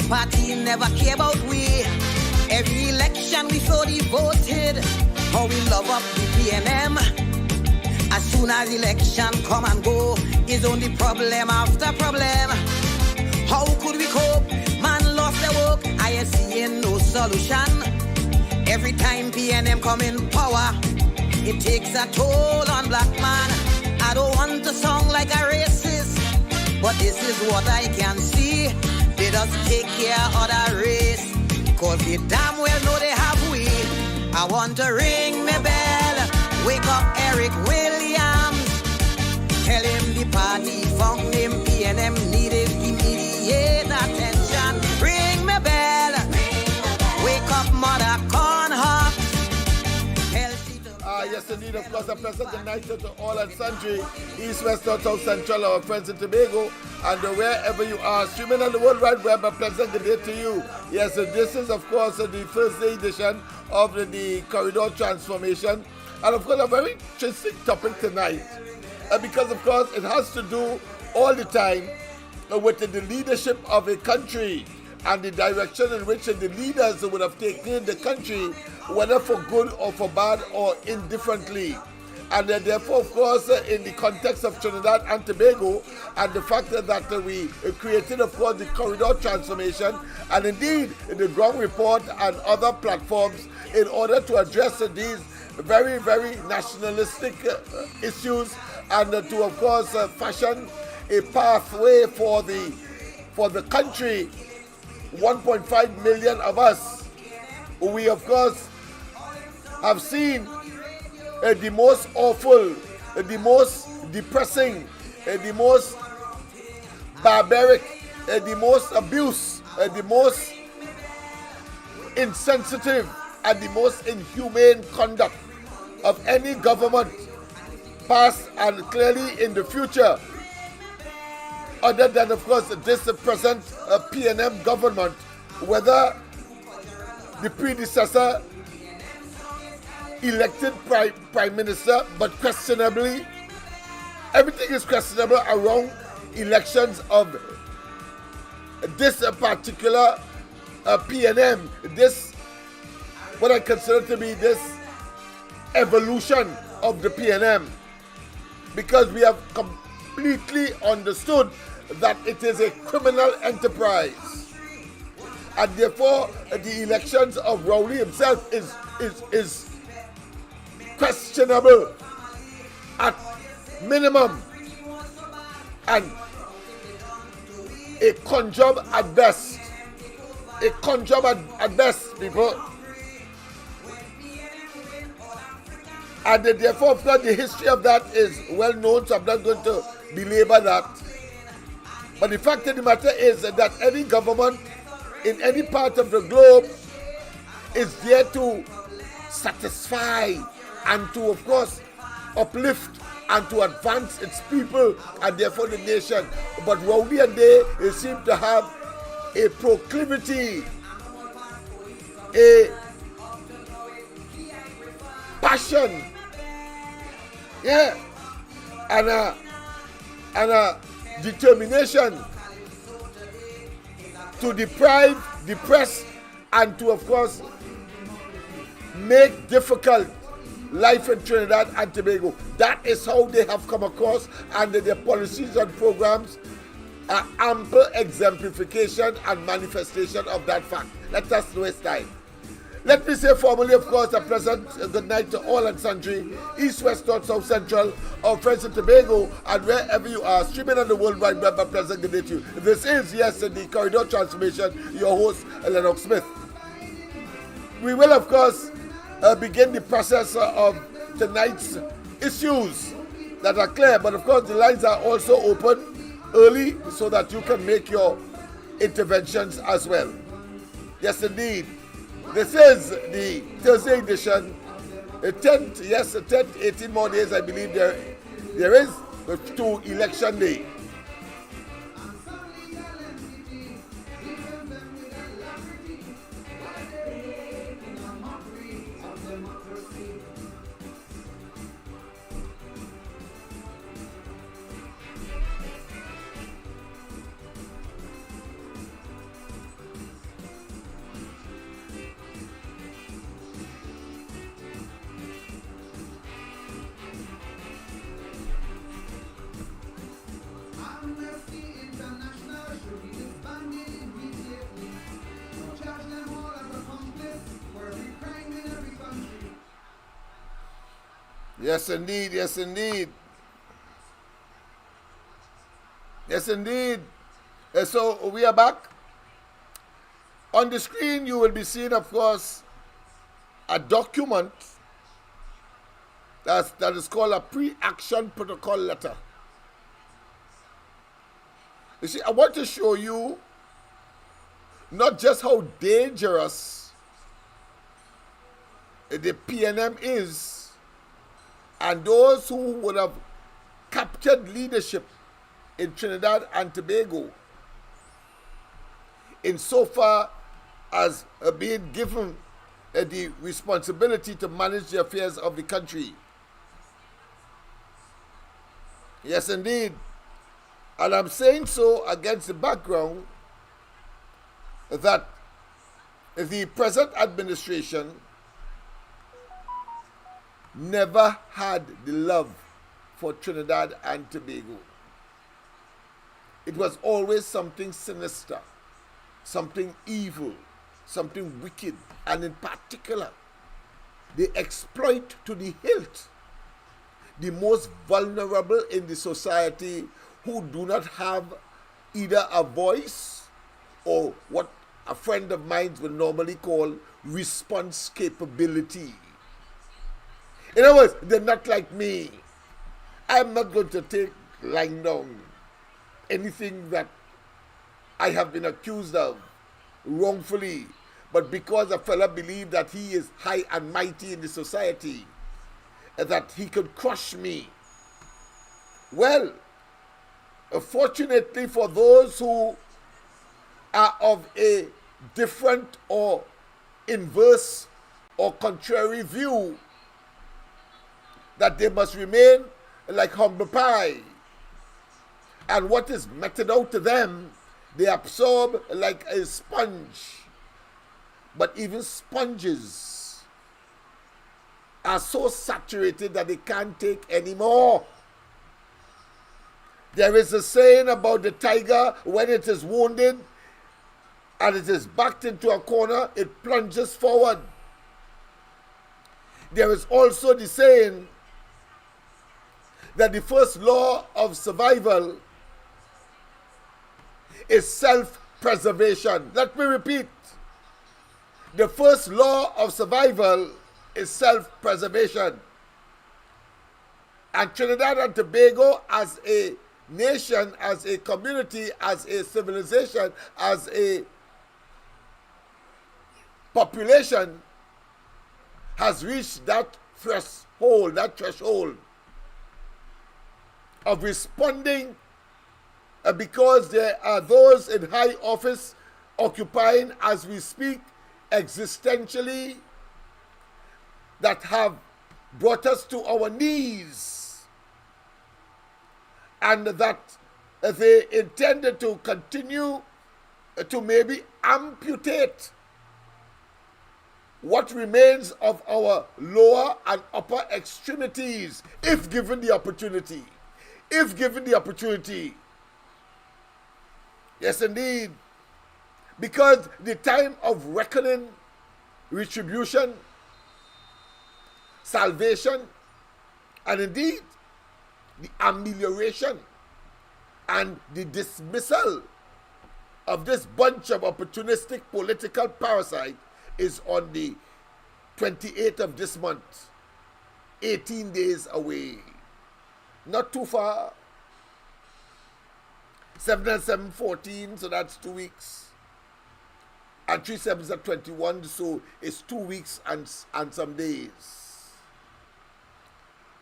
party never care about we. Every election we so devoted, how we love up the PNM. As soon as election come and go, is only problem after problem. How could we cope? Man lost their work, I ain't seeing no solution. Every time PNM come in power, it takes a toll on black man. I don't want to sound like a racist, but this is what I can see. They just take care of the race, cause they damn well know they have we. I want to ring my bell, wake up Eric Williams, tell him the party found him PNM needed immediate attention. Ring my bell, wake up Mother Cornhawk. Yes, indeed, of course, a pleasant good night to all and sundry, East, West, North, South, Central, our friends in Tobago, and wherever you are, streaming on the World Wide Web, a pleasant good day to you. Yes, this is, of course, the first day edition of the corridor transformation, and, of course, a very interesting topic tonight, because, of course, it has to do all the time with the leadership of a country and the direction in which the leaders would have taken the country, whether for good or for bad or indifferently. And therefore, of course, in the context of Trinidad and Tobago, and the fact that we created, of course, the corridor transformation, and indeed the ground report and other platforms in order to address these very, very nationalistic issues, and to, of course, fashion a pathway for the country. 1.5 million of us, we of course have seen the most awful, the most depressing, the most barbaric, the most abuse, the most insensitive and the most inhumane conduct of any government, past and clearly in the future, other than, of course, this present PNM government, whether the predecessor elected prime minister, but questionably, everything is questionable around elections of this particular PNM, this, what I consider to be this evolution of the PNM, because we have completely understood that it is a criminal enterprise, and therefore the elections of Rowley himself is questionable at minimum and a con job at best. A con job at best, people. And therefore, of course, the history of that is well known, so I'm not going to belabor that. But the fact of the matter is that any government in any part of the globe is there to satisfy and to, of course, uplift and to advance its people and therefore the nation. But Rowley and they seem to have a proclivity, a passion, and a determination to deprive, depress, and to, of course, make difficult life in Trinidad and Tobago. That is how they have come across, and their policies and programs are ample exemplification and manifestation of that fact. Let us waste time. Let me say formally, of course, a pleasant good night to all and sundry, East, West, North, South, Central, our friends in Tobago, and wherever you are, streaming on the World Wide Web, a pleasant good day to you. This is, yes, the Corridor Transformation, your host, Lennox Smith. We will, of course, begin the process of tonight's issues that are clear, but of course, the lines are also open early so that you can make your interventions as well. Yes, indeed. This is the Thursday edition, the 10th, 18 more days, I believe there is to election day. Yes, indeed. Yes, indeed. Yes, indeed. So we are back. On the screen, you will be seeing, of course, a document that is called a pre-action protocol letter. You see, I want to show you not just how dangerous the PNM is, and those who would have captured leadership in Trinidad and Tobago, insofar as being given the responsibility to manage the affairs of the country. Yes, indeed. And I'm saying so against the background that the present administration never had the love for Trinidad and Tobago. It was always something sinister, something evil, something wicked, and in particular, they exploit to the hilt the most vulnerable in the society who do not have either a voice or what a friend of mine would normally call response capability. In other words, they're not like me. I'm not going to take lying down anything that I have been accused of wrongfully, but because a fella believed that he is high and mighty in the society, that he could crush me. Well, fortunately for those who are of a different or inverse or contrary view, that they must remain like humble pie, and what is meted out to them, they absorb like a sponge. But even sponges are so saturated that they can't take any more. There is a saying about the tiger: when it is wounded and it is backed into a corner, it plunges forward. There is also the saying that the first law of survival is self-preservation. Let me repeat. The first law of survival is self-preservation. And Trinidad and Tobago, as a nation, as a community, as a civilization, as a population, has reached that threshold of responding because there are those in high office occupying, as we speak, existentially, that have brought us to our knees, and that they intended to continue to maybe amputate what remains of our lower and upper extremities, if given the opportunity. If given the opportunity. Yes, indeed. Because the time of reckoning, retribution, salvation, and indeed the amelioration and the dismissal of this bunch of opportunistic political parasites is on the 28th of this month, 18 days away. Not too far. 7 and 7, 14, so that's 2 weeks. And 3 7s are 21, so it's 2 weeks and some days.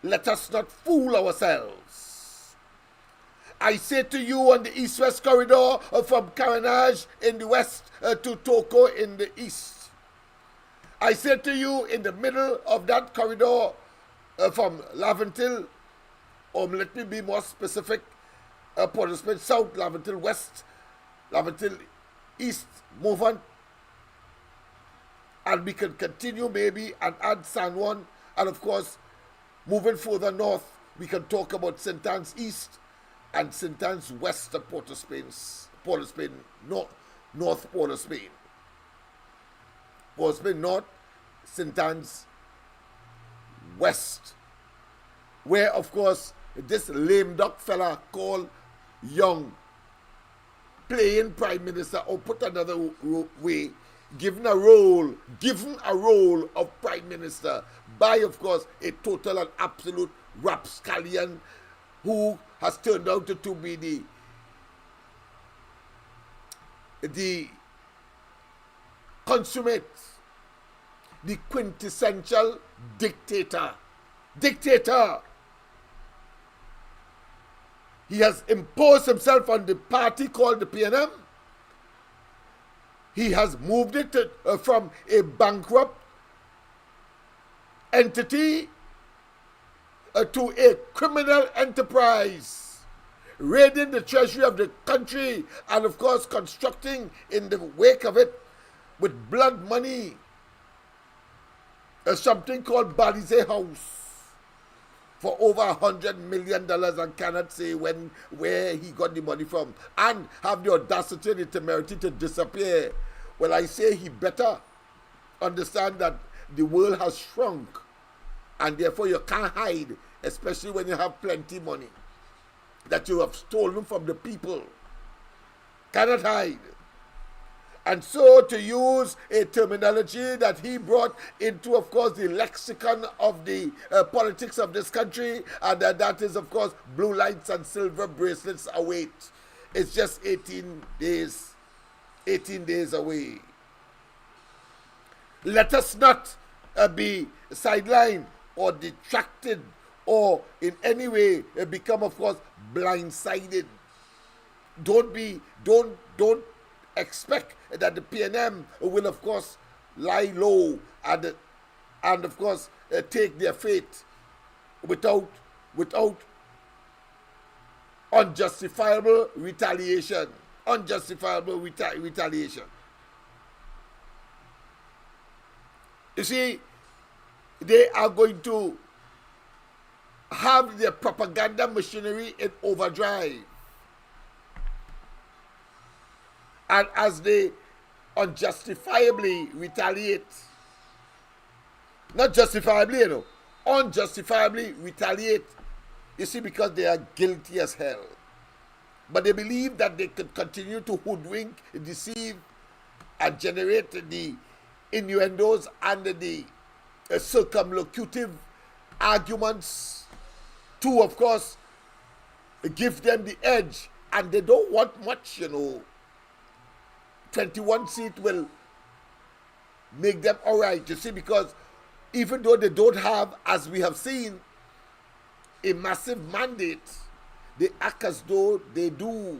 Let us not fool ourselves. I say to you, on the east-west corridor from Carenage in the west to Toko in the east. I say to you, in the middle of that corridor from Laventil, or let me be more specific, Port of Spain south, Laventil west, Laventil east, move on. And we can continue maybe and add San Juan, and of course, moving further north, we can talk about St. Anne's east and St. Anne's west of Port of Spain, north Port of Spain. Port of Spain north, St. Anne's west where, of course, this lame duck fella called Young, playing prime minister, or put another way, given a role of prime minister by, of course, a total and absolute rapscallion who has turned out to be the consummate, the quintessential dictator. He has imposed himself on the party called the PNM. He has moved it from a bankrupt entity to a criminal enterprise, raiding the treasury of the country and, of course, constructing in the wake of it with blood money something called Balize House for over $100 million, and cannot say where he got the money from, and have the audacity and the temerity to disappear. Well, I say he better understand that the world has shrunk, and therefore you can't hide, especially when you have plenty money that you have stolen from the people. Cannot hide. And so, to use a terminology that he brought into, of course, the lexicon of the politics of this country, and that is, of course, blue lights and silver bracelets await. It's just 18 days away. Let us not be sidelined or detracted or in any way become, of course, blindsided. Don't expect that the PNM will, of course, lie low and of course, take their fate without unjustifiable retaliation. You see, they are going to have their propaganda machinery in overdrive. And as they unjustifiably retaliate, not justifiably, unjustifiably retaliate, you see, because they are guilty as hell. But they believe that they can continue to hoodwink, deceive, and generate the innuendos and the circumlocutive arguments to, of course, give them the edge. And they don't want much, 21 seat will make them all right, you see, because even though they don't have, as we have seen, a massive mandate, they act as though they do,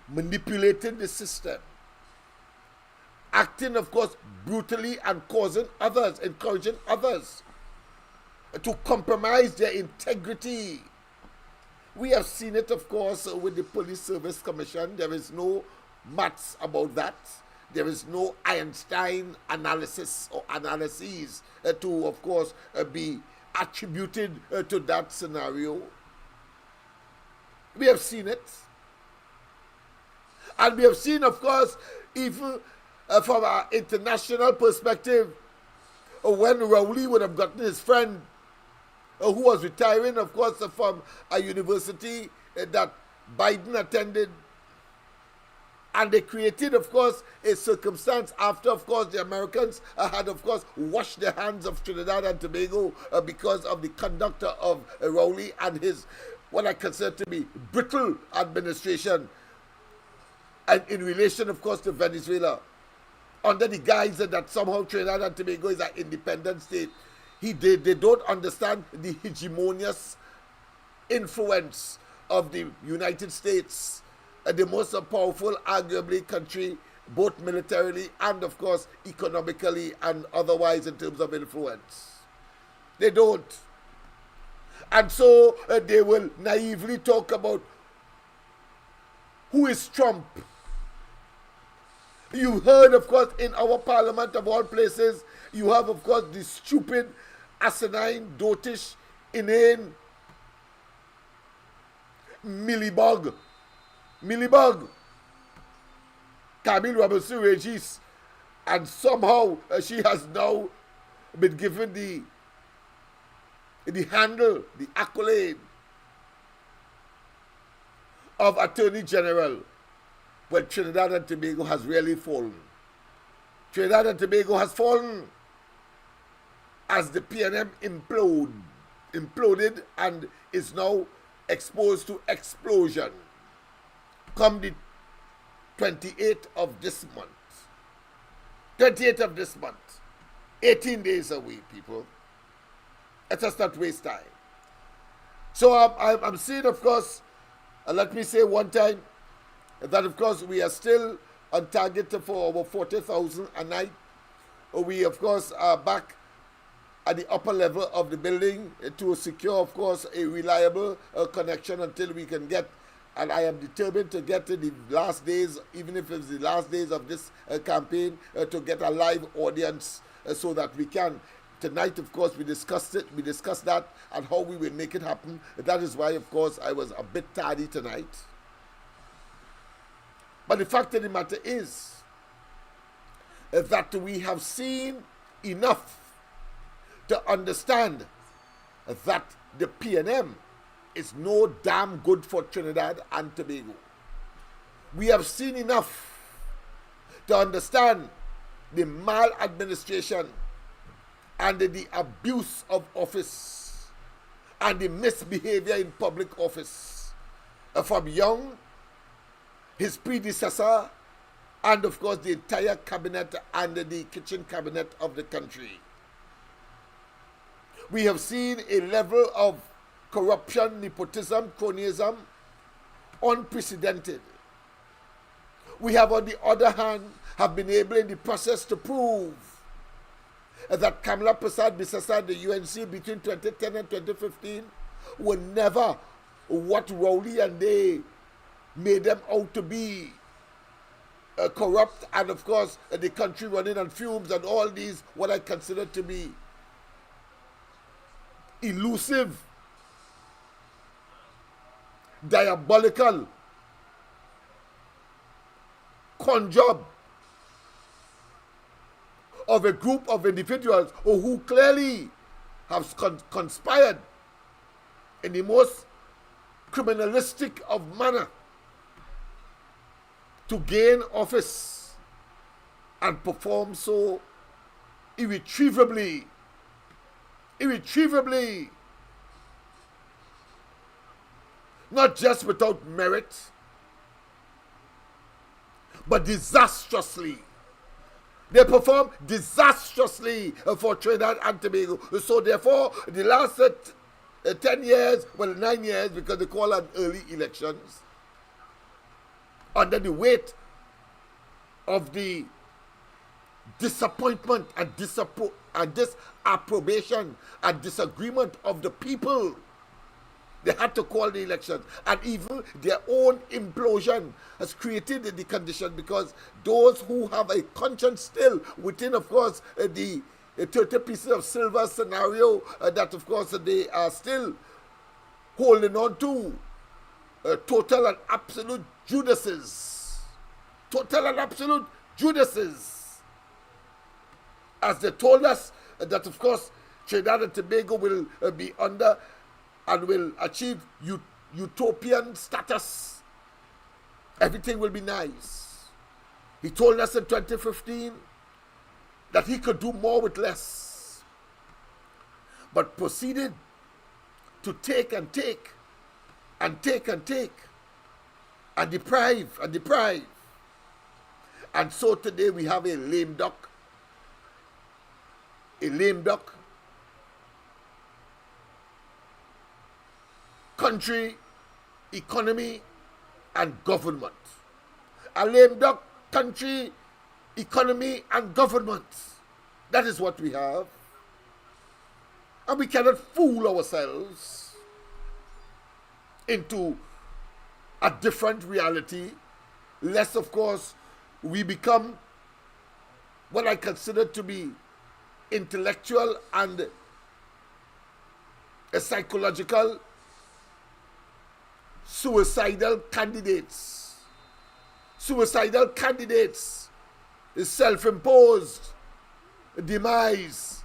manipulating the system, acting, of course, brutally and encouraging others to compromise their integrity. We have seen it, of course, with the Police Service Commission. There is no maths about that. There is no Einstein analysis or analyses to, of course, be attributed to that scenario. We have seen it. And we have seen, of course, even from our international perspective, when Rowley would have gotten his friend who was retiring, of course, from a university that Biden attended, and they created, of course, a circumstance after, of course, the Americans had, of course, washed their hands of Trinidad and Tobago because of the conduct of Rowley and his, what I consider to be, brittle administration, and in relation, of course, to Venezuela, under the guise that somehow Trinidad and Tobago is an independent state. They don't understand the hegemonious influence of the United States, the most powerful, arguably, country, both militarily and, of course, economically and otherwise in terms of influence. They don't. And so they will naively talk about who is Trump. You heard, of course, in our parliament of all places, you have, of course, the stupid, asinine, dotish, inane Millibug, Camille Robinson Regis, and somehow she has now been given the the handle, the accolade of Attorney General, well, Trinidad and Tobago has really fallen. Trinidad and Tobago has fallen as the PNM imploded and is now exposed to explosion come the 28th of this month. 28th of this month. 18 days away, people. Let us not waste time. So I'm seeing, of course, let me say one time that, of course, we are still on target for over 40,000 a night. We, of course, are back at the upper level of the building to secure, of course, a reliable connection until we can get, and I am determined to get to the last days, even if it's the last days of this campaign, to get a live audience so that we can. Tonight, of course, we discussed that and how we will make it happen. That is why, of course, I was a bit tardy tonight. But the fact of the matter is that we have seen enough to understand that the PNM is no damn good for Trinidad and Tobago. We have seen enough to understand the maladministration and the abuse of office and the misbehavior in public office from Young, his predecessor, and of course the entire cabinet and the kitchen cabinet of the country. We have seen a level of corruption, nepotism, cronyism unprecedented. We have, on the other hand, have been able in the process to prove that Kamala Prasad Bisasa, the UNC between 2010 and 2015, were never what Rowley and they made them out to be, corrupt, and of course the country running on fumes and all these what I consider to be elusive, diabolical con job of a group of individuals who clearly have conspired in the most criminalistic of manner to gain office and perform so irretrievably, not just without merit, but disastrously. They perform disastrously for Trinidad and Tobago. So therefore, the last 10 years, well, 9 years, because they call it early elections, under the weight of the disappointment and disapprobation and disagreement of the people, they had to call the elections. And even their own implosion has created the condition, because those who have a conscience still within, of course, the 30 pieces of silver scenario that, of course, they are still holding on to, total and absolute Judases. Total and absolute Judases. As they told us that, of course, Trinidad and Tobago will be under and will achieve utopian status. Everything will be nice. He told us in 2015 that he could do more with less, but proceeded to take and take and take and take and deprive and deprive. And so today we have a lame duck, country, economy, and government. A lame duck country, economy, and government. That is what we have. And we cannot fool ourselves into a different reality, lest, of course, we become what I consider to be intellectual and a psychological suicidal candidates. Suicidal candidates is self-imposed demise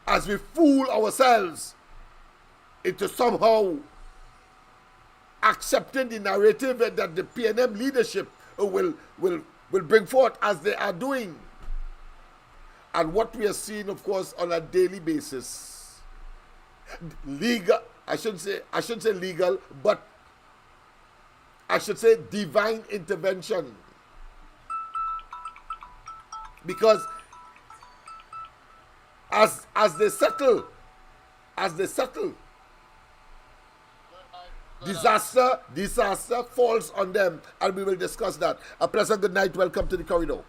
as we fool ourselves into somehow accepting the narrative that the PNM leadership will bring forth, as they are doing. And what we are seeing, of course, on a daily basis. Legal, I shouldn't say legal, but I should say divine intervention. Because as they settle, disaster falls on them, and we will discuss that. A pleasant good night. Welcome to the corridor.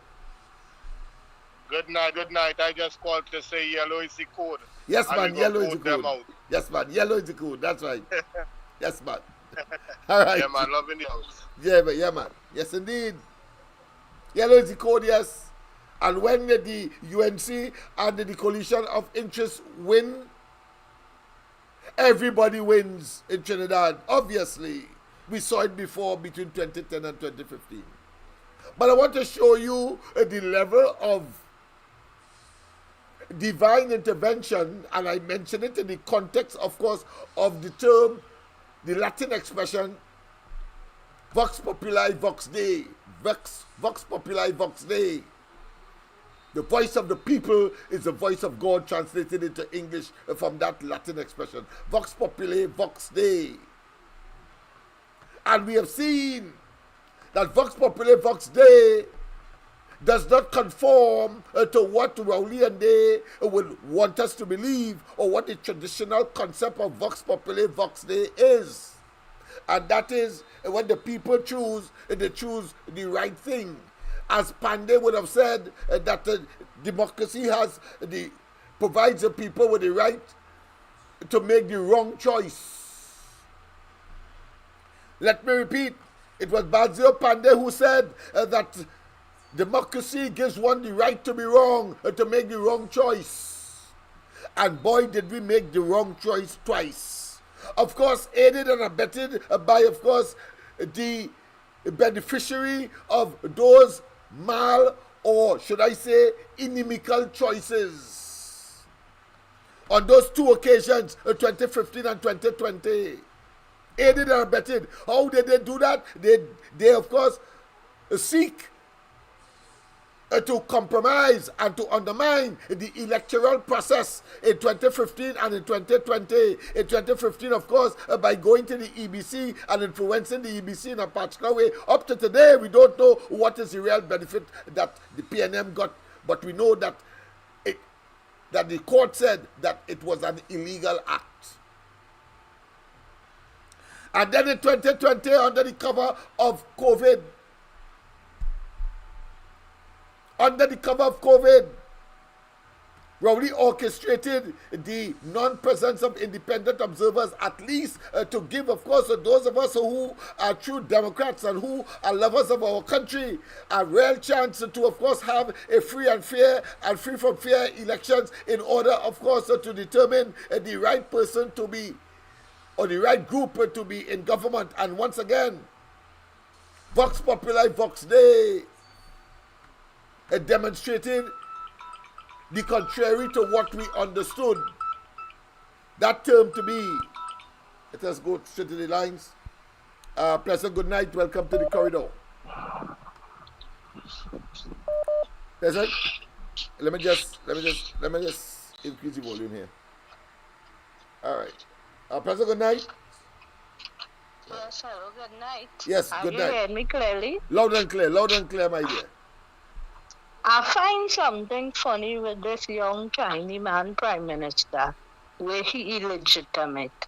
Good night. I just called to say yellow is the code. Yes, man, yellow is the code. Yes, man, yellow is the code. That's right. Yes, man. All right. Yeah, man, loving the house. Yeah, man. Yes, indeed. Yellow is the code, yes. And when the UNC and the coalition of interests win, everybody wins in Trinidad. Obviously, we saw it before between 2010 and 2015. But I want to show you the level of divine intervention, and I mention it in the context, of course, of the term, the Latin expression, vox populi vox Dei, vox populi vox Dei. The voice of the people is the voice of God, translated into English from that Latin expression, vox populi vox Dei. And we have seen that vox populi vox Dei does not conform to what Rowley and they would want us to believe, or what the traditional concept of vox populi vox Dei is. And that is, when the people choose, they choose the right thing. As Pandey would have said, that democracy provides the people with the right to make the wrong choice. Let me repeat, it was Bazio Pandey who said that democracy gives one the right to be wrong, to make the wrong choice. And boy, did we make the wrong choice twice. Of course, aided and abetted by, of course, the beneficiary of those or should I say, inimical choices. On those two occasions, 2015 and 2020, aided and abetted. How did they do that? They of course, seek to compromise and to undermine the electoral process in 2015 and in 2020. In 2015, of course, by going to the EBC and influencing the EBC in a particular way. Up to today, we don't know what is the real benefit that the PNM got, but we know that the court said that it was an illegal act. And then in 2020, under the cover of COVID, Rowley orchestrated the non-presence of independent observers, at least to give, of course, those of us who are true Democrats and who are lovers of our country, a real chance to, of course, have a free and fair and free from fear elections, in order, of course, to determine the right person to be, or the right group to be in government. And once again, vox populi vox Dei, demonstrated the contrary to what we understood that term to be. Let us go straight to the lines. Pleasant good night. Welcome to the corridor. Pleasant. Let me just increase the volume here. All right. Pleasant good night. Yes, hello, good night. Yes, good night. Can you hear me clearly? Loud and clear, my dear. I find something funny with this young Chinese man prime minister, where he illegitimate,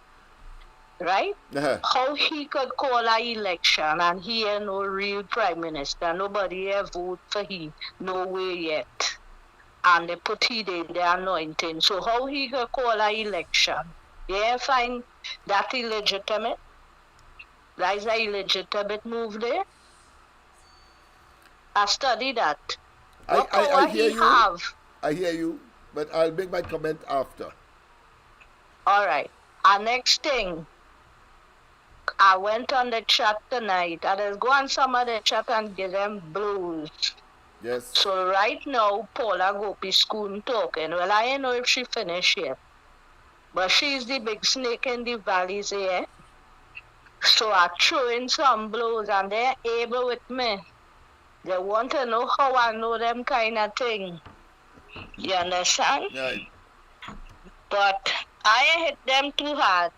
right? How he could call an election and he ain't no real prime minister, nobody ever vote for he, no way yet. And they put he in the anointing. So how he could call an election? You find that illegitimate? That is an illegitimate move there? I study that. I hear you. I hear you, but I'll make my comment after. All right. Our next thing, I went on the chat tonight. I just go on some of the chat and give them blows. Yes. So right now, Paula Gopi Schoon talking. Well, I don't know if she finished yet. But she's the big snake in the valleys here. So I throw in some blows and they're able with me. They want to know how I know them kind of thing. You understand? Right. But I hit them too hard.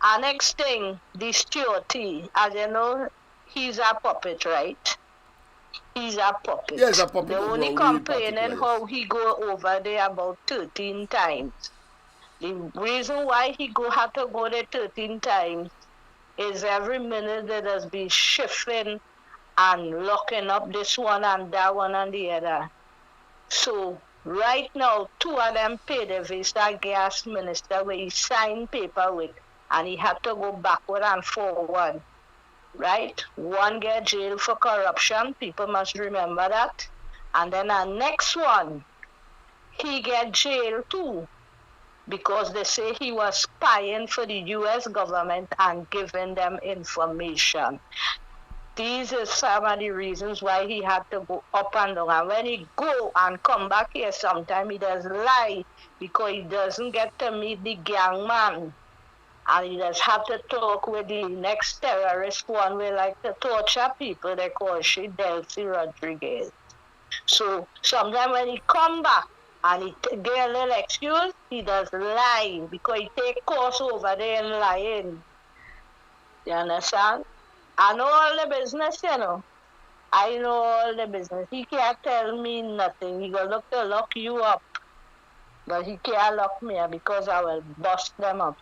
And next thing, the Stuarty, as you know, he's a puppet, right? He's a puppet. Yes, a puppet. They're only complaining how he go over there about 13 times. The reason why he had to go there 13 times is every minute that has been shifting and locking up this one and that one and the other. So right now, 2 of them paid the Vista Gas Minister where he signed paper with, and he had to go backward and forward. Right? One get jailed for corruption, people must remember that. And then the next one, he get jailed too, because they say he was spying for the U.S. government and giving them information. These are some of the reasons why he had to go up and down. And when he go and come back here, sometimes he does lie because he doesn't get to meet the gang man. And he does have to talk with the next terrorist one we like to torture people. They call she Delcy Rodriguez. So sometimes when he come back and he get a little excuse, he does lie because he take course over there and lying. You understand? I know all the business, you know. I know all the business. He can't tell me nothing. He gonna look to lock you up. But he can't lock me up because I will bust them up.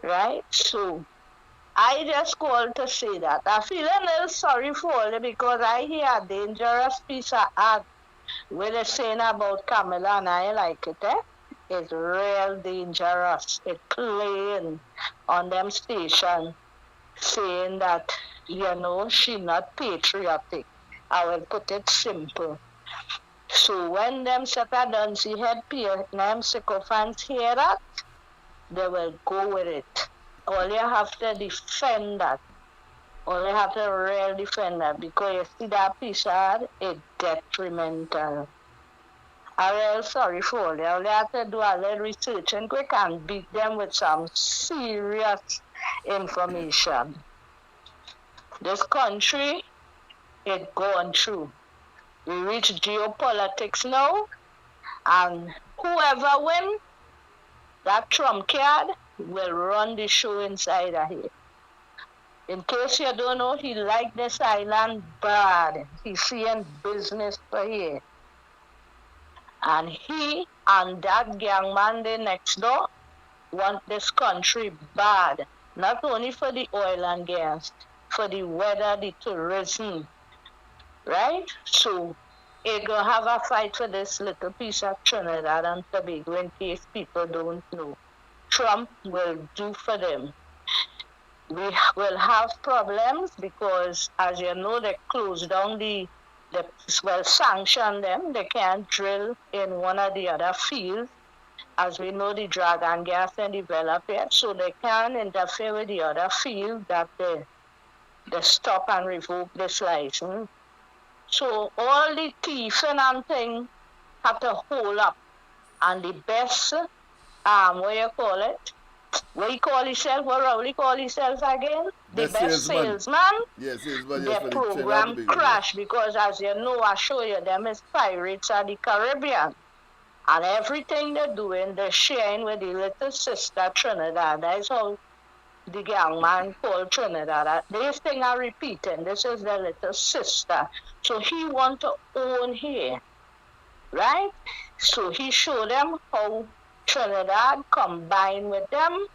Right? So I just called to say that. I feel a little sorry for them because I hear a dangerous piece of art where they're saying about Camilla and I like it, eh? It's real dangerous. It's playing on them station saying that, you know, she not patriotic. I will put it simple. So when them set a Duncy head PNM sycophants hear that, they will go with it. All you have to defend that. All you have to really defend that because you see that piece of it's detrimental. I'm real sorry for you. All you have to do a little research and quick and beat them with some serious information. This country is going through. We reach geopolitics now, and whoever wins, that trump card will run the show inside of here. In case you don't know, he like this island bad. He's seeing business for here. And he and that gang man there next door want this country bad. Not only for the oil and gas, for the weather, the tourism. Right? So it's going to have a fight for this little piece of Trinidad and Tobago in case people don't know. Trump will do for them. We will have problems because, as you know, they closed down sanction them. They can't drill in one or the other fields. As we know, the dragon gas and develop it, so they can't interfere with the other field that they stop and revoke this license. So all the thieving and thing have to hold up. And the best, what you call it? What you call yourself? What Rowley call yourself again? The best salesman. Yes, salesman. The program crashed because, as you know, I show you them as pirates of the Caribbean. And everything they're doing, they're sharing with the little sister Trinidad. That's how the gang man called Trinidad. This thing I'm repeating, this is the little sister. So he want to own here, right? So he showed them how Trinidad combine with them,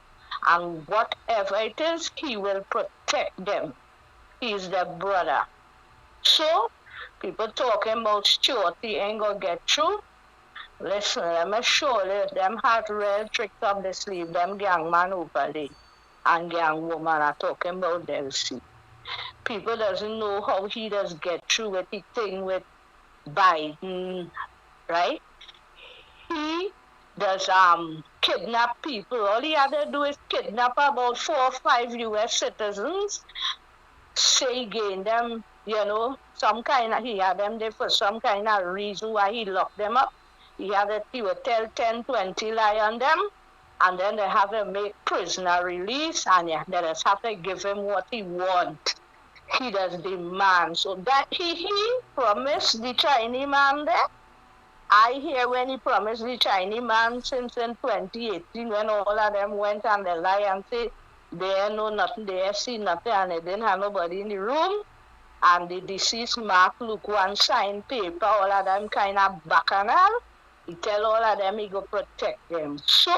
and whatever it is, he will protect them. He's their brother. So people talking about Stuarty ain't gonna get through. Listen, let me show you, them had real tricks up the sleeve, them gang man over there and gang woman are talking about Delcy. People doesn't know how he does get through with the thing with Biden, right? He does kidnap people. All he had to do is kidnap about 4 or 5 U.S. citizens say again them, some kind of, he had them there for some kind of reason why he locked them up. He would tell 10, 20 lie on them, and then they have to make prisoner release, and they just have to give him what he want. He does demand. So that he promised the Chinese man there. I hear when he promised the Chinese man since in 2018 when all of them went and they lie and say they know nothing, they have seen nothing, and they didn't have nobody in the room. And the deceased Mark look one signed paper, all of them kind of bacchanal. He tell all of them he go protect them. So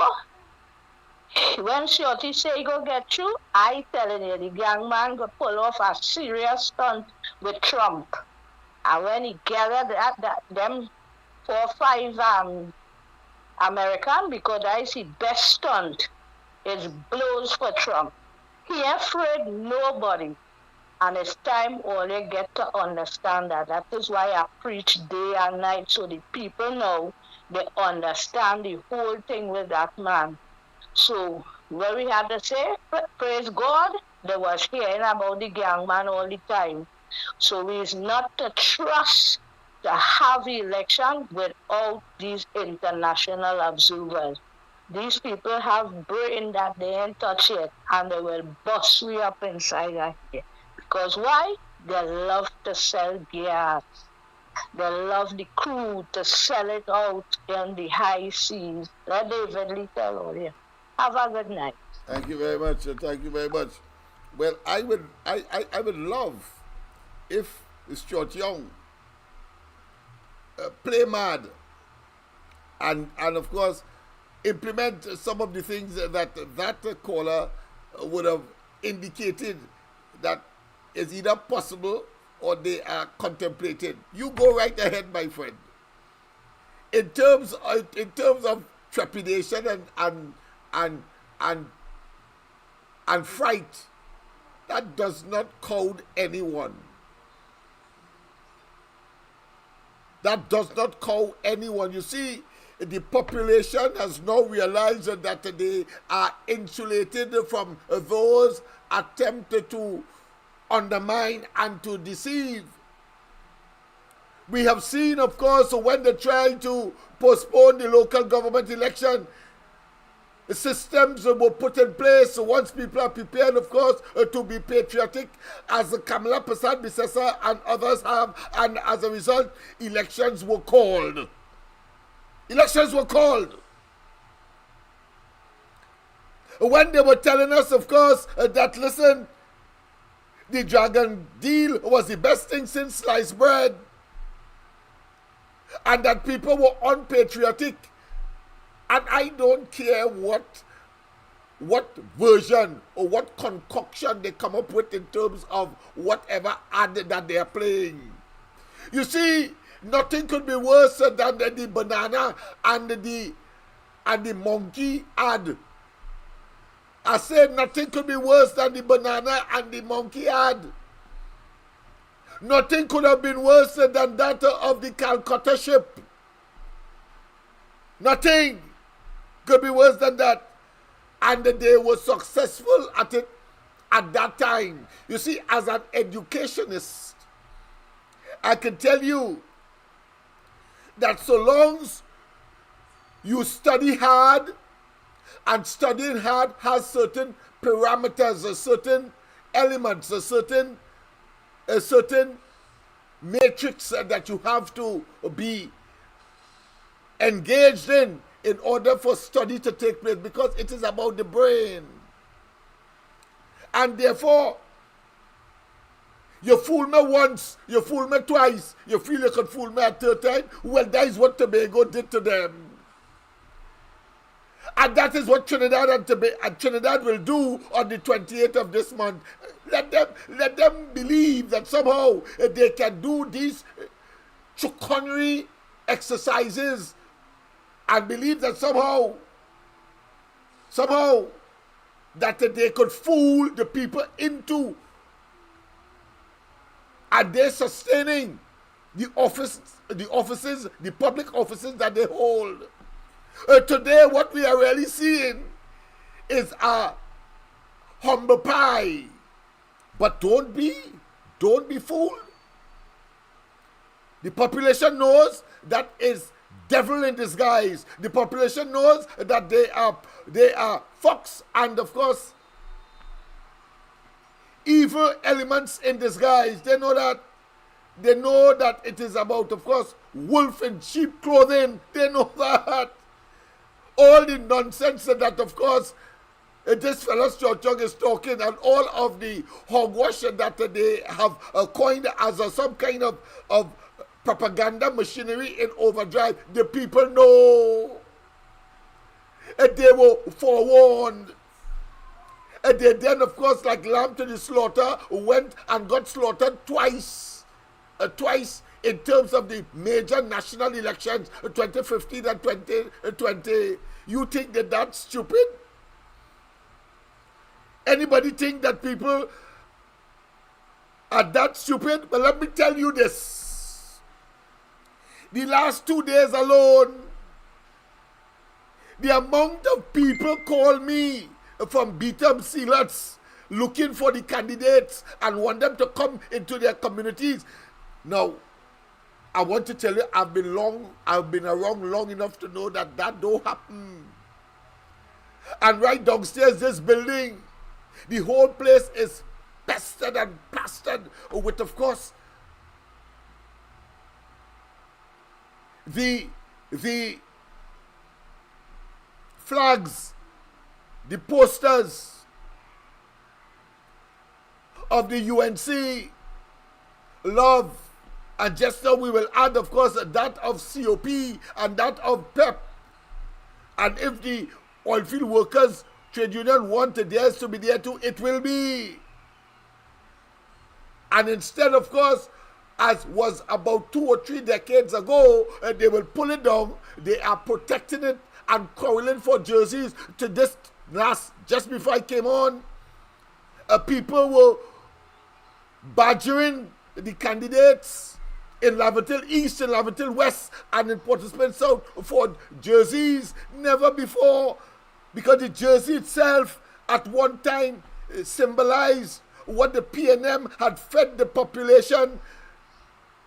when Shorty say he go get you, I telling you the gang man go pull off a serious stunt with Trump. And when he gathered them 4 or 5 American, because that's his best stunt, is blows for Trump. He afraid nobody. And it's time all they get to understand that. That is why I preach day and night, so the people know they understand the whole thing with that man. So what we had to say, praise God, they was hearing about the gang man all the time. So we is not to trust to have the election without these international observers. These people have brain that they ain't touch it, and they will bust we up inside of here. Because why? They love to sell gas. They love the crude to sell it out in the high seas. Let David Lee tell all you. Have a good night. Thank you very much. Thank you very much. Well, I would love if Stuart Young play mad and of course implement some of the things that caller would have indicated that is either possible or they are contemplated. You go right ahead, my friend. In terms of trepidation and fright, that does not cowed anyone. That does not cow anyone. You see, the population has now realized that they are insulated from those attempted to undermine and to deceive. We have seen, of course, when they try to postpone the local government election, systems were put in place once people are prepared, of course, to be patriotic, as Kamala Persad-Bissessar and others have, and as a result, elections were called. Elections were called. When they were telling us, of course, that, listen, the Dragon deal was the best thing since sliced bread, and that people were unpatriotic. And I don't care what version or what concoction they come up with in terms of whatever ad that they are playing. You see, nothing could be worse than the banana and the monkey ad. I said nothing could be worse than the banana and the monkey ad. Nothing could have been worse than that of the Calcutta ship. Nothing could be worse than that. And they were successful at it at that time. You see, as an educationist, I can tell you that so long as you study hard, and studying hard has certain parameters, certain elements, a certain matrix that you have to be engaged in order for study to take place, because it is about the brain. And therefore, you fool me once, you fool me twice, you feel you could fool me a third time. Well, that is what Tobago did to them. And that is what Trinidad and Trinidad will do on the 28th of this month. Let them believe that somehow they can do these chicanery exercises and believe that somehow that they could fool the people into, and they're sustaining the offices, the public offices that they hold. Today, what we are really seeing is a humble pie. But don't be fooled. The population knows that is devil in disguise. The population knows that they are fox and of course evil elements in disguise. They know that. They know that it is about, of course, wolf in sheep clothing. They know that. All the nonsense that, of course, this fellow Church is talking, and all of the hogwash that they have coined as some kind of propaganda machinery in overdrive. The people know. And they were forewarned. And they then, of course, like lamb to the slaughter, went and got slaughtered twice. Twice in terms of the major national elections, 2015 and 2020. You think that that's stupid? Anybody think that people are that stupid? But let me tell you this. The last 2 days alone, the amount of people call me from beat-up zealots looking for the candidates and want them to come into their communities. Now, I want to tell you, I've been around long enough to know that don't happen. And right downstairs this building, the whole place is pestered and plastered with, of course, the flags, the posters of the UNC, Love, and just now we will add, of course, that of COP and that of PEP. And if the oilfield workers trade union want theirs to be there too, it will be. And instead, of course, as was about 2 or 3 decades ago, they will pull it down. They are protecting it and quarreling for jerseys. To this just before I came on, people were badgering the candidates in Laventille East, in Laventille West, and in Port of Spain South for jerseys. Never before, because the jersey itself at one time symbolized what the PNM had fed the population,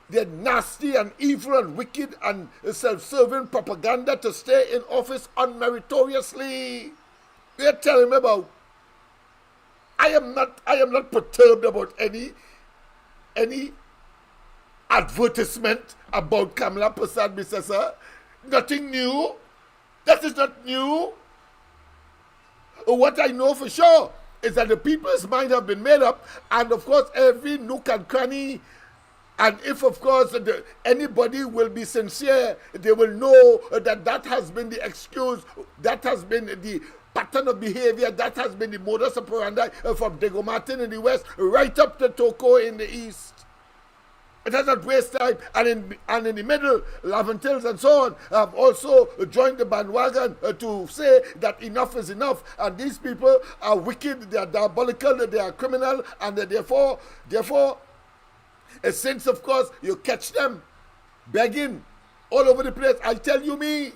their nasty and evil and wicked and self-serving propaganda to stay in office unmeritoriously. They're telling me about. I am not perturbed about any advertisement about Kamala Prasad Misesa. Nothing new. That is not new. What I know for sure is that the people's mind have been made up, and of course every nook and cranny, and if of course anybody will be sincere, they will know that has been the excuse, that has been the pattern of behavior, that has been the modus operandi from Diego Martin in the west right up to Toko in the east. It does not waste time. And in the middle, Laventilles and so on have also joined the bandwagon to say that enough is enough. And these people are wicked, they are diabolical, they are criminal, and therefore, since of course you catch them begging all over the place, I tell you me,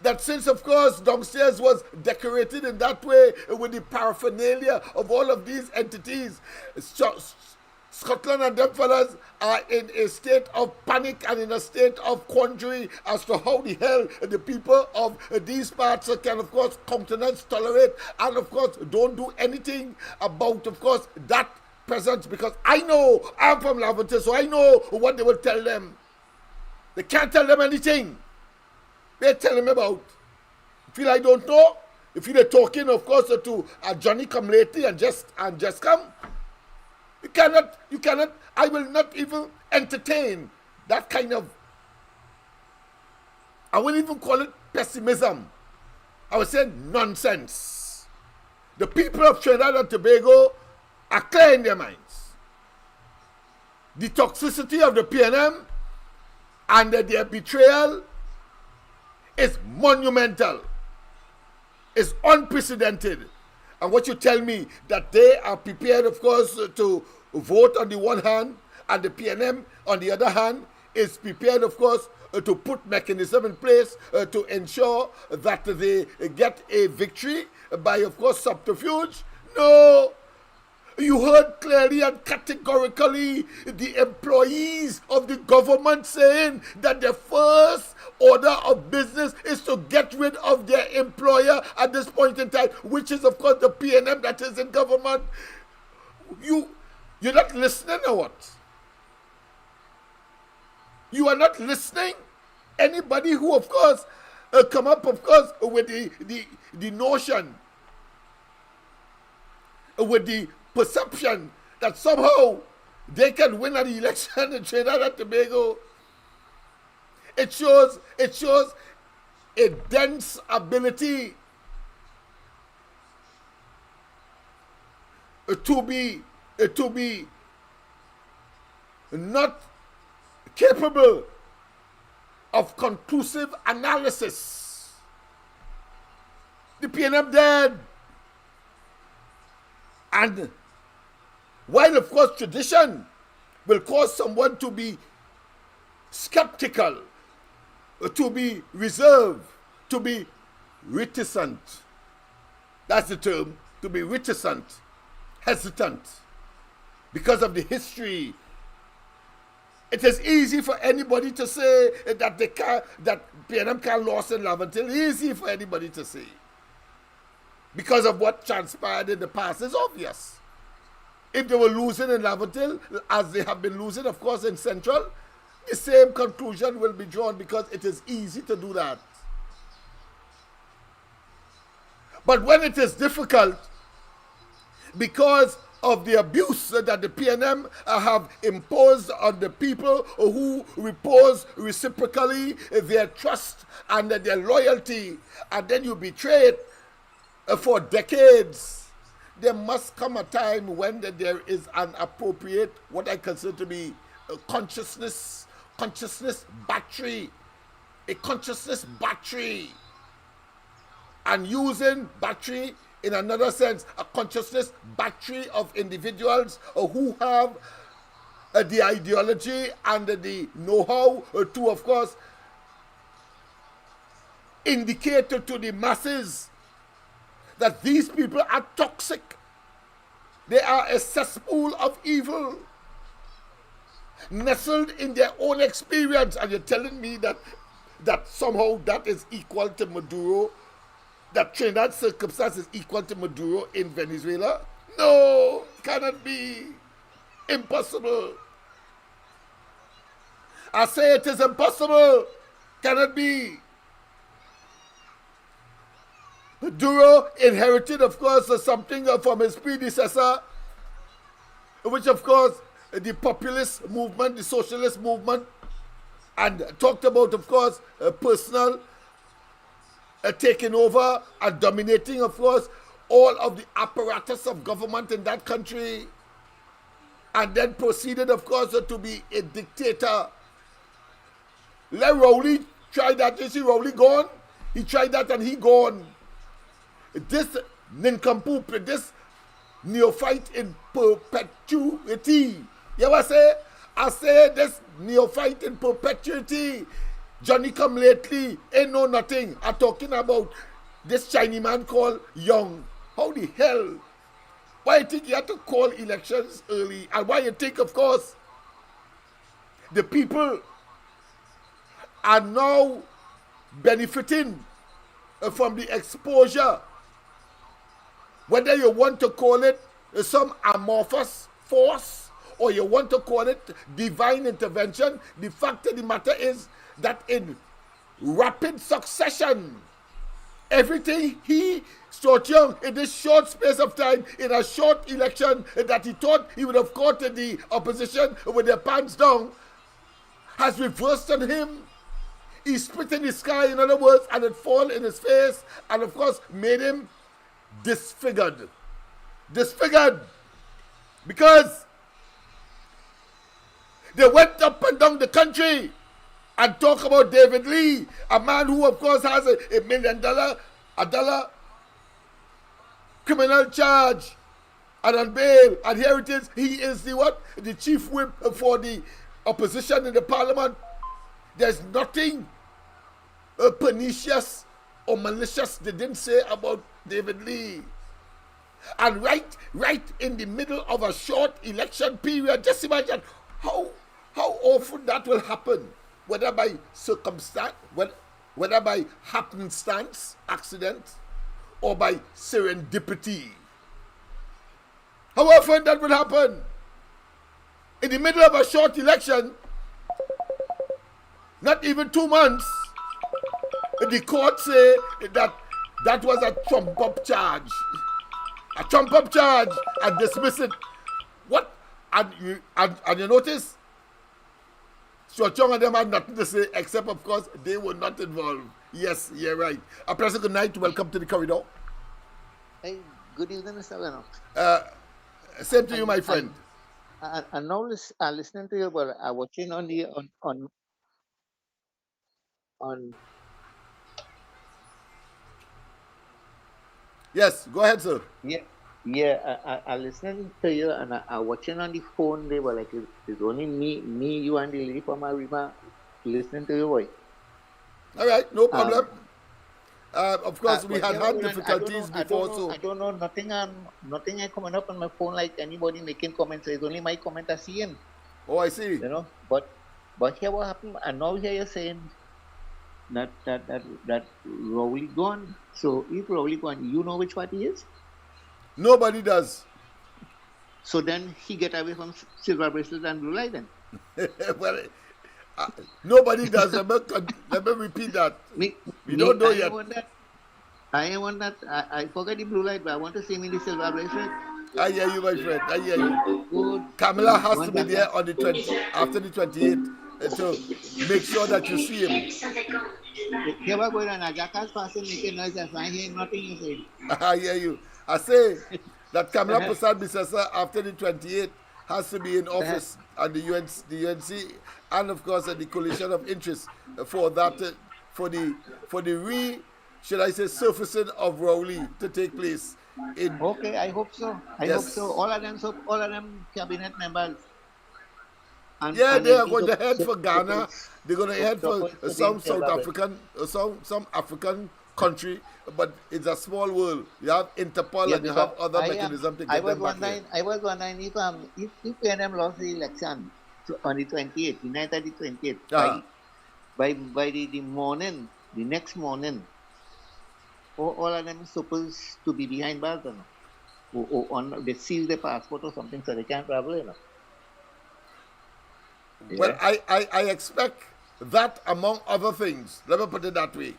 that since of course downstairs was decorated in that way with the paraphernalia of all of these entities, Scotland and them fellas are in a state of panic and in a state of quandary as to how the hell the people of these parts can, of course, countenance, tolerate, and, of course, don't do anything about, of course, that presence. Because I know, I'm from Laventille, so I know what they will tell them. They can't tell them anything. They're telling me about. Feel I don't know? If you're talking, of course, to Johnny come lately and just come. You cannot, I will not even entertain that kind of, I wouldn't even call it pessimism. I would say nonsense. The people of Trinidad and Tobago are clear in their minds. The toxicity of the PNM and their betrayal is monumental. It's unprecedented. And what you tell me, that they are prepared, of course, to vote on the one hand, and the PNM, on the other hand, is prepared, of course, to put mechanism in place to ensure that they get a victory by, of course, subterfuge? No. You heard clearly and categorically the employees of the government saying that the first order of business is to get rid of their employer at this point in time, which is, of course, the PNM that is in government. You're not listening or what? You are not listening? Anybody who, of course, come up, of course, with the notion, with the perception that somehow they can win an election in Trinidad and Tobago, it shows a dense ability to be not capable of conclusive analysis. The PNM dead. And while, of course, tradition will cause someone to be skeptical, to be reserved, to be reticent. That's the term, to be reticent, hesitant, because of the history. It is easy for anybody to say that PNM can't lose in Laventille. Easy for anybody to say. Because of what transpired in the past is obvious. If they were losing in Laventille, as they have been losing, of course, in Central, the same conclusion will be drawn because it is easy to do that. But when it is difficult, because of the abuse that the PNM have imposed on the people who repose reciprocally their trust and their loyalty, and then you betray it for decades, there must come a time when there is an appropriate, what I consider to be a consciousness battery, a consciousness battery, and using battery in another sense, a consciousness battery of individuals who have the ideology and the know-how to, of course, indicate to the masses that these people are toxic. They are a cesspool of evil, nestled in their own experience. And you're telling me that somehow that is equal to Maduro, that Trinidad circumstance is equal to Maduro in Venezuela? No, cannot be. Impossible. I say it is impossible. Cannot be. Maduro inherited, of course, something from his predecessor, which, of course, the populist movement, the socialist movement, and talked about, of course, personal taking over and dominating, of course, all of the apparatus of government in that country, and then proceeded, of course, to be a dictator. Let Rowley try that. You see Rowley gone? He tried that and he gone. This nincompoop, this neophyte in perpetuity. You know what I say? I say this neophyte in perpetuity. Johnny come lately, ain't know nothing. I'm talking about this Chinese man called Young. How the hell? Why you think you have to call elections early? And why you think, of course, the people are now benefiting from the exposure? Whether you want to call it some amorphous force or you want to call it divine intervention, the fact of the matter is that in rapid succession, everything he Stuart Young, in this short space of time, in a short election that he thought he would have caught the opposition with their pants down, has reversed on him. He spit in the sky, in other words, and it fall in his face, and of course made him disfigured. Disfigured. Because they went up and down the country and talk about David Lee, a man who, of course, has a $1 million criminal charge and on bail. And here it is, he is the what? The chief whip for the opposition in the parliament. There's nothing pernicious or malicious they didn't say about David Lee. And right in the middle of a short election period, just imagine how often that will happen, whether by circumstance, whether by happenstance, accident, or by serendipity. How often that will happen? In the middle of a short election, not even 2 months, the court say that was a trump-up charge. A trump-up charge and dismiss it. What? And you notice? So Chong and them had nothing to say except, of course, they were not involved. Yes, you're right. A pleasant good night. Welcome to the corridor. Hey, good evening, Mr. Lennox. Same to you, my friend. And now listening to you, but I'm watching on the on. Yes, go ahead, sir. Yeah. I listening to you, and I watching on the phone. They were like, it's only me, you, and the lady from Arima listening to you, boy. All right, no problem. Of course, we had difficulties before, so I don't know nothing. Nothing coming up on my phone like anybody making comments. It's only my comment I see him. Oh, I see. You know, but here what happened? And now here you're saying that Rowley gone. So if Rowley gone, you know which party he is? Nobody does. So then he get away from silver bracelet and blue light then. Well, nobody does. Let me repeat that. We don't know yet. I want that. I forget the blue light, but I want to see him in the silver bracelet. I hear you, my friend. I hear you. Good. Kamala has to be there on the 20 after the 28th to make sure that you see him. Here we go, and a jackass passing making noise. I hear nothing you say. I hear you. I say that Kamala Prasad Bisasa after the 28th has to be in office and the UNC and of course the coalition of interest for that for the should I say surfacing of Rowley to take place. Okay, I hope so. I hope so. All of them cabinet members. And they are going to head for Ghana. They're going to head for some South African, some African country, but it's a small world. You have Interpol and you have other mechanisms to get them back here. I was wondering if PNM lost the election on the 28th, United the 28th, by the morning, the next morning, all of them supposed to be behind bars, or on they seal their passport or something so they can't travel, you know. Yeah. Well, I expect that among other things, let me put it that way.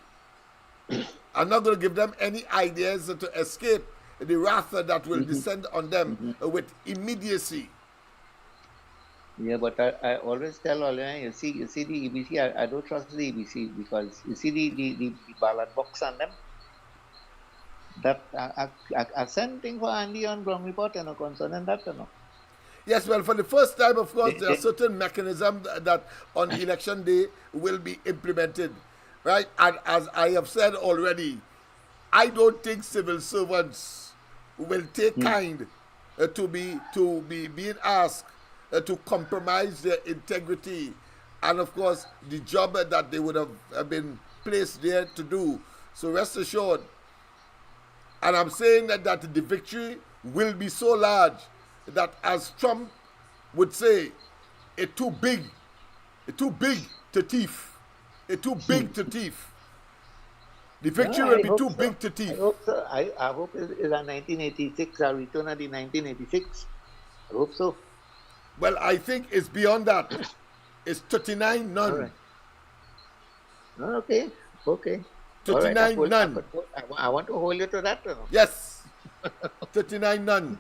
I'm not going to give them any ideas to escape the wrath that will descend on them with immediacy. Yeah, but I always tell all you see the EBC, I don't trust the EBC because you see the ballot box on them. That I send thing for Andy on ground report and concerning that, you know. Yes, well, for the first time, of course, there are certain mechanisms that on election day will be implemented, right? And as I have said already, I don't think civil servants will take kind to be being asked to compromise their integrity and, of course, the job that they would have been placed there to do. So rest assured, and I'm saying that the victory will be so large that, as Trump would say, it's too big to thief. It's too big to thief. The victory will be too big to thief. I hope so. I hope it's a 1986, a return of the 1986. I hope so. Well, I think it's beyond that. It's 39 none. Right. Okay. 39 right, none. I want to hold you to that. You know? Yes. 39 none.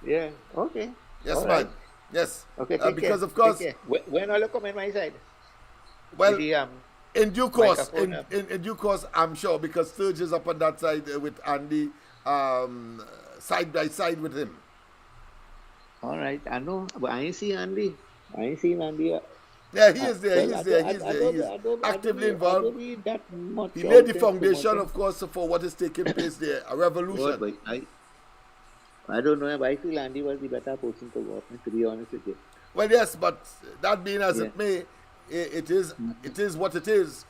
Yeah. Okay. Yes, all man. Right. Yes. Okay. Because of course. When will you come on my side? Well, in due course, in due course, I'm sure, because Sturge is up on that side with Andy, side by side with him. All right. I know, but I ain't seen Andy. Yeah, he is there. He's there. He's actively involved. He laid the foundation, of course, for what is taking place there, a revolution. But I don't know, but I feel Andy was the better person to work with, to be honest with you. Well, yes, but that being as it may, it is what it is.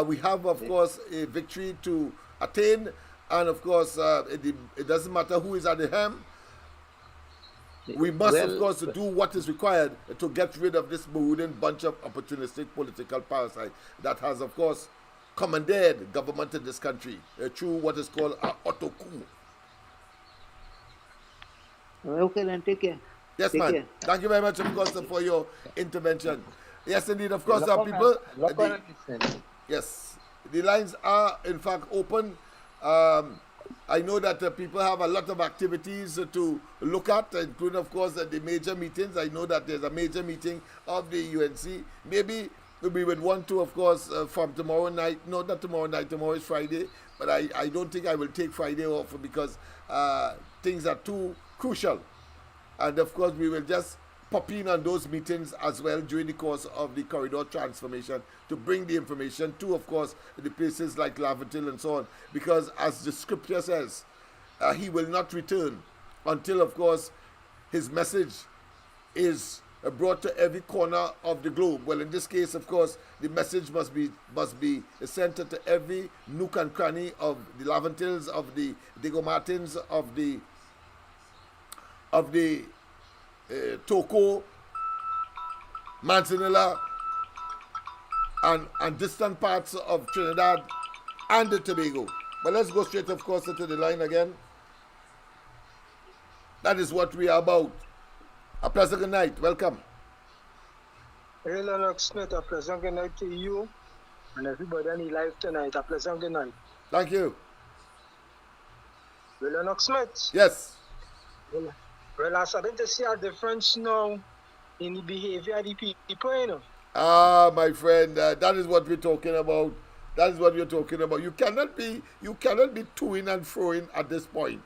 We have, of course, a victory to attain, And of course, it doesn't matter who is at the helm. We must, of course, do what is required to get rid of this brooding bunch of opportunistic political parasites that has, of course, commandeered government in this country through what is called an auto coup. Okay, then take care. Yes, take man. Care. Thank you very much, of course, for your intervention. Yes, indeed, of course, people. Yes, the lines are, in fact, open. I know that people have a lot of activities to look at, including, of course, the major meetings. I know that there's a major meeting of the UNC. Maybe we would want to, of course, from tomorrow night. No, not tomorrow night. Tomorrow is Friday. But I don't think I will take Friday off because things are too crucial. And, of course, we will just pop in on those meetings as well during the course of the corridor transformation to bring the information to, of course, the places like Laventille and so on. Because as the scripture says, he will not return until, of course, his message is brought to every corner of the globe. Well, in this case, of course, the message must be sent to every nook and cranny of the Laventilles, of the Diego Martins, of the Toko, Manzanilla, and distant parts of Trinidad and Tobago. But let's go straight, of course, into the line again. That is what we are about. A pleasant good night. Welcome. Hey, Lennox Smith, a pleasant good night to you and everybody on the live tonight. A pleasant good night. Thank you. Well, Lennox Smith. Yes. Well, I'm starting to see a difference now in the behavior of the people, you know. Ah, my friend, that is what we're talking about. That is what you're talking about. You cannot be toing and froing at this point.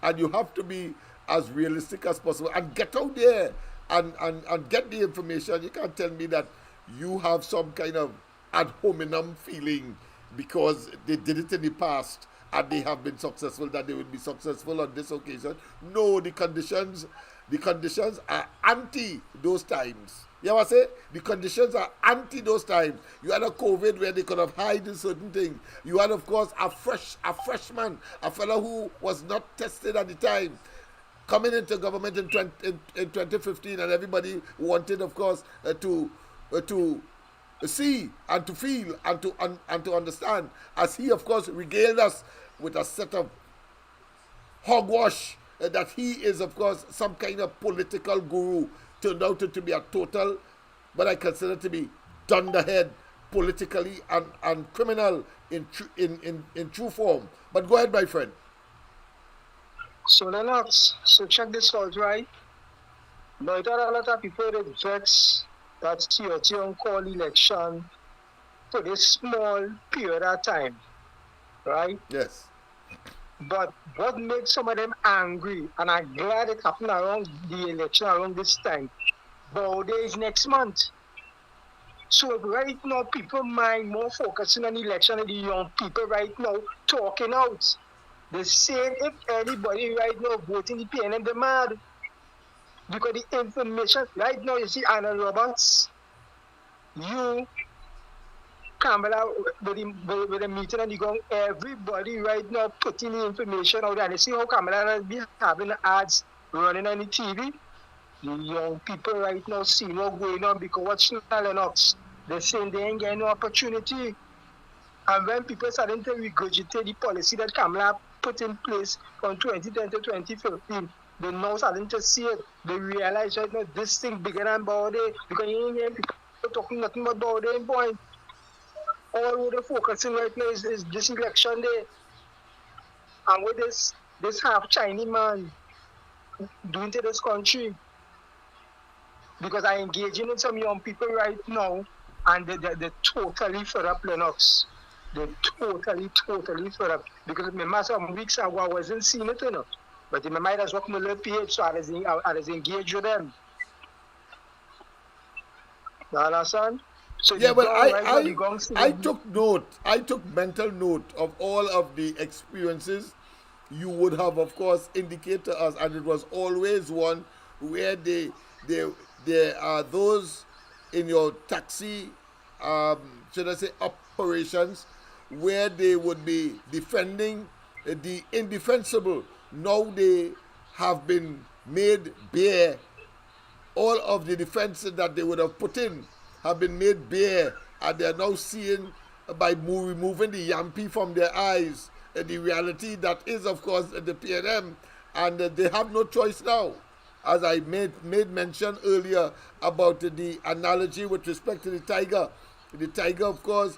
And you have to be as realistic as possible and get out there and get the information. You can't tell me that you have some kind of ad hominem feeling because they did it in the past and they have been successful, that they will be successful on this occasion. No, the conditions are anti those times. You know what I say? The conditions are anti those times. You had a COVID where they could have hidden certain things. You had, of course, a freshman, a fellow who was not tested at the time, coming into government in 2015, and everybody wanted, of course, to see and to feel and to understand, as he, of course, regaled us with a set of hogwash that he is, of course, some kind of political guru, turned out to be a total, what I consider to be dunderhead politically and criminal in true form. But go ahead, my friend. So Lennox, so check this out, right? Now, there are a lot of people that vex that COT call election for this small period of time, right? Yes. But what makes some of them angry, and I'm glad it happened around the election around this time, Baude is next month. So right now, people mind more focusing on the election and the young people right now talking out. They say if anybody right now voting the PNM, they're mad. Because the information, right now, you see Anna Roberts, you, Kamala, with the meeting and you go, everybody right now putting the information out there. And you see how Kamala has been having ads running on the TV. The young people right now see what's going on because what's Lennox, they're saying they ain't getting no opportunity. And when people starting to regurgitate the policy that Kamala put in place from 2010 to 2015, they now starting to see it. They realize right now this thing bigger than Baude because you ain't hearing people talking nothing about Baude and point. All they're focusing right now is this election day. And with this half Chinese man doing to this country. Because I'm engaging with some young people right now and they're totally fed up, Lennox. They're totally fed up. Because remember some weeks ago I wasn't seeing it enough. But remember I was working with a little PH, so I was engaged with them. You understand? So yeah, well, I took mental note of all of the experiences you would have, of course, indicated to us, and it was always one where there are those in your taxi, should I say, operations, where they would be defending the indefensible, now they have been made bare. All of the defenses that they would have put in have been made bare, and they are now seeing, by removing the yampi from their eyes, the reality that is, of course, the PNM, and they have no choice now. As I made mention earlier about the analogy with respect to the tiger. The tiger, of course,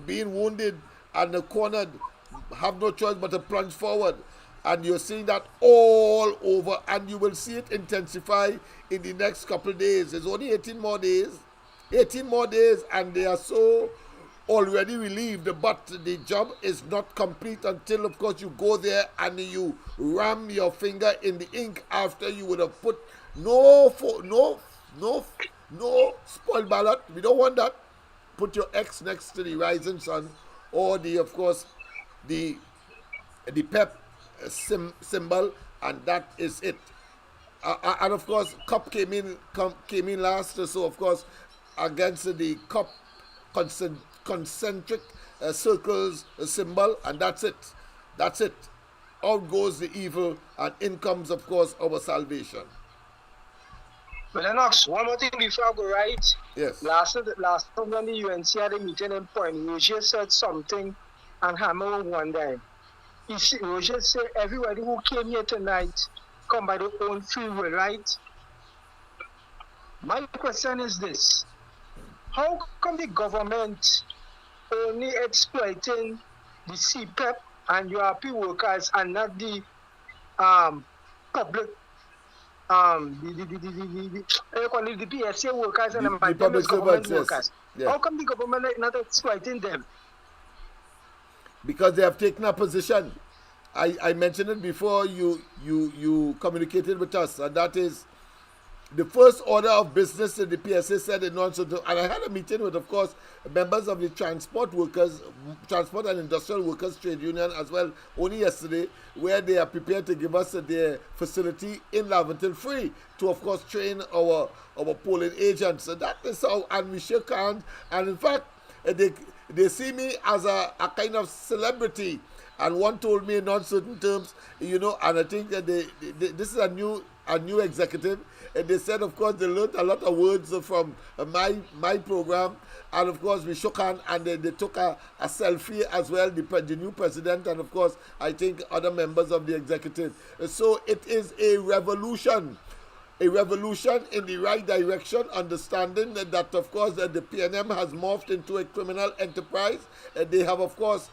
being wounded and cornered, have no choice but to plunge forward. And you're seeing that all over, and you will see it intensify in the next couple of days. There's only 18 more days. 18 more days, and they are so already relieved, but the job is not complete until, of course, you go there and you ram your finger in the ink after you would have put no spoiled ballot. We don't want that. Put your X next to the rising sun, or the, of course, the PEP symbol, and that is it. And of course, COP came in last, so of course, against the COP concentric circles symbol, and that's it. That's it. Out goes the evil, and in comes, of course, our salvation. Well, Lennox, one more thing before I go right. Yes. Last time when the UNC had a meeting in Point, Roger said something and hammer one day. Roger said everybody who came here tonight come by their own free will, right? My question is this. How come the government only exploiting the CPEP and URP workers and not the public, the PSA workers and the public government workers? Yeah. How come the government not exploiting them? Because they have taken a position. I mentioned it before you communicated with us, and that is the first order of business that the PSA said in and I had a meeting with, of course, members of the transport and industrial workers trade union as well, only yesterday, where they are prepared to give us their facility in Laventille free to, of course, train our polling agents. So that is how, and we shook hands, and in fact, they see me as a kind of celebrity. And one told me in non-certain terms, and I think that this is a new executive. And they said, of course, they learned a lot of words from my program. And, of course, we shook hands, and they took a selfie as well, the new president, and, of course, I think other members of the executive. So it is a revolution in the right direction, understanding that, of course, that the PNM has morphed into a criminal enterprise. They have, of course,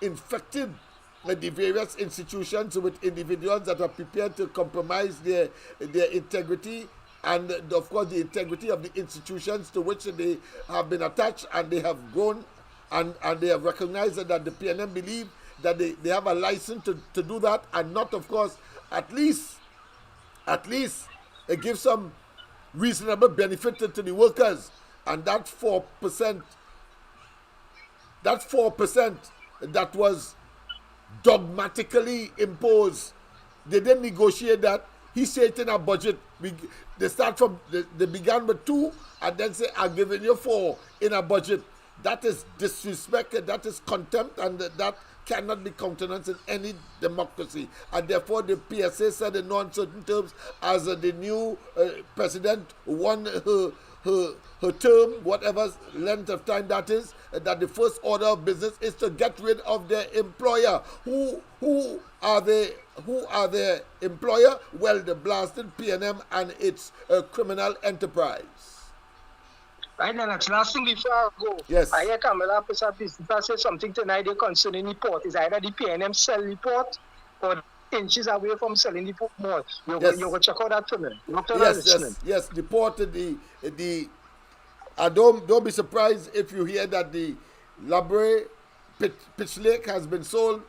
infected the various institutions with individuals that are prepared to compromise their integrity and, of course, the integrity of the institutions to which they have been attached, and they have grown and they have recognized that the PNM believe that they have a license to do that, and not, of course, at least give some reasonable benefit to the workers. And that 4%, that was dogmatically imposed. They didn't negotiate that. He said in a budget, they began with 2 and then say, I'm giving you 4 in a budget. That is disrespect, that is contempt, and that cannot be countenanced in any democracy. And therefore the PSA said in non-certain terms, as the new president won her term, whatever length of time that is, that the first order of business is to get rid of their employer. Who are their employer? Well, the blasted PNM and its criminal enterprise. Right, Lennox, last thing before I go. Yes. I hear Kamala say something tonight concerning the port. Is either the PNM sell the port or inches away from selling the port more. You go check out that for me. Yes. The port, don't be surprised if you hear that the Labre Pitch Lake has been sold.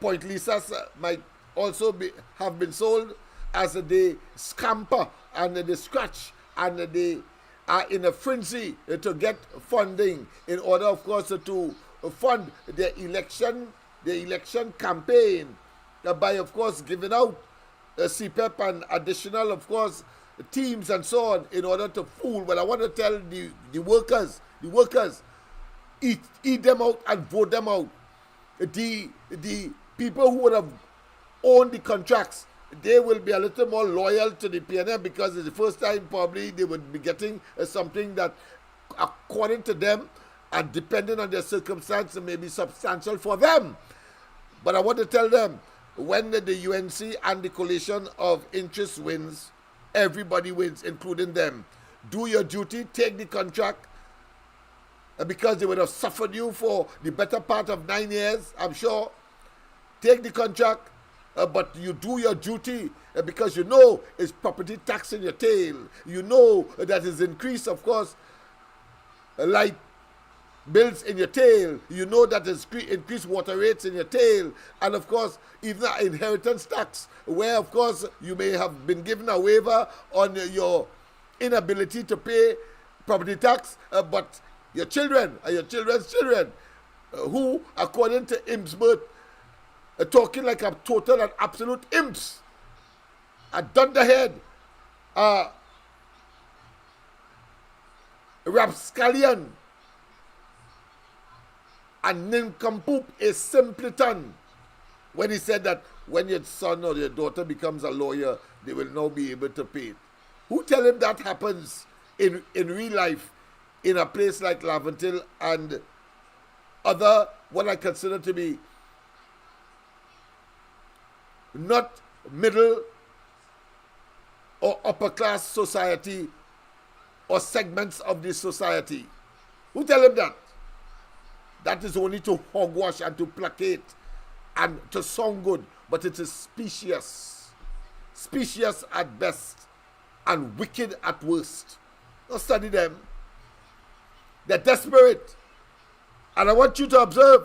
Point Lisas might also have been sold, as they scamper and they scratch and they are in a frenzy to get funding in order, of course, to fund the election campaign by, of course, giving out CPEP and additional, of course, teams and so on in order to fool. But I want to tell the workers, eat them out and vote them out. The people who would have owned the contracts, they will be a little more loyal to the PNM because it's the first time probably they would be getting something that, according to them and depending on their circumstances, may be substantial for them. But I want to tell them, when the UNC and the coalition of interest wins, everybody wins, including them. Do your duty, take the contract, because they would have suffered you for the better part of 9 years, I'm sure. Take the contract, but you do your duty because you know it's property tax in your tail. You know that is increased, of course, light bills in your tail. You know that is increased water rates in your tail. And, of course, even inheritance tax, where, of course, you may have been given a waiver on your inability to pay property tax, but your children and your children's children, who, according to Imsbert, are talking like a total and absolute imps, a dunderhead, rapscallion, a nincompoop, a simpleton, when he said that when your son or your daughter becomes a lawyer, they will now be able to pay it. Who tell him that happens in real life in a place like Laventille and other, what I consider to be not middle or upper class society or segments of this society? Who tell him that? That is only to hogwash and to placate and to sound good, but it is specious at best and wicked at worst. Now study them. They're desperate. And I want you to observe.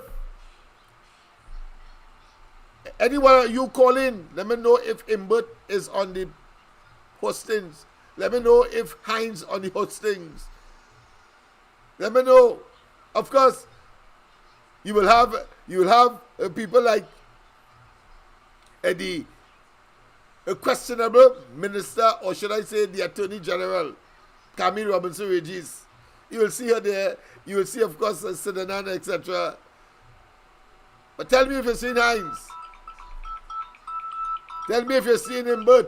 Anyone you call in, let me know if Imbert is on the hostings. Let me know if Heinz on the hostings. Let me know. Of course, you will have people like the questionable minister, or should I say the Attorney General, Camille Robinson Regis. You will see her there. You will see, of course, Sidanan, etc. But tell me if you've seen Heinz. Tell me if you've seen him, but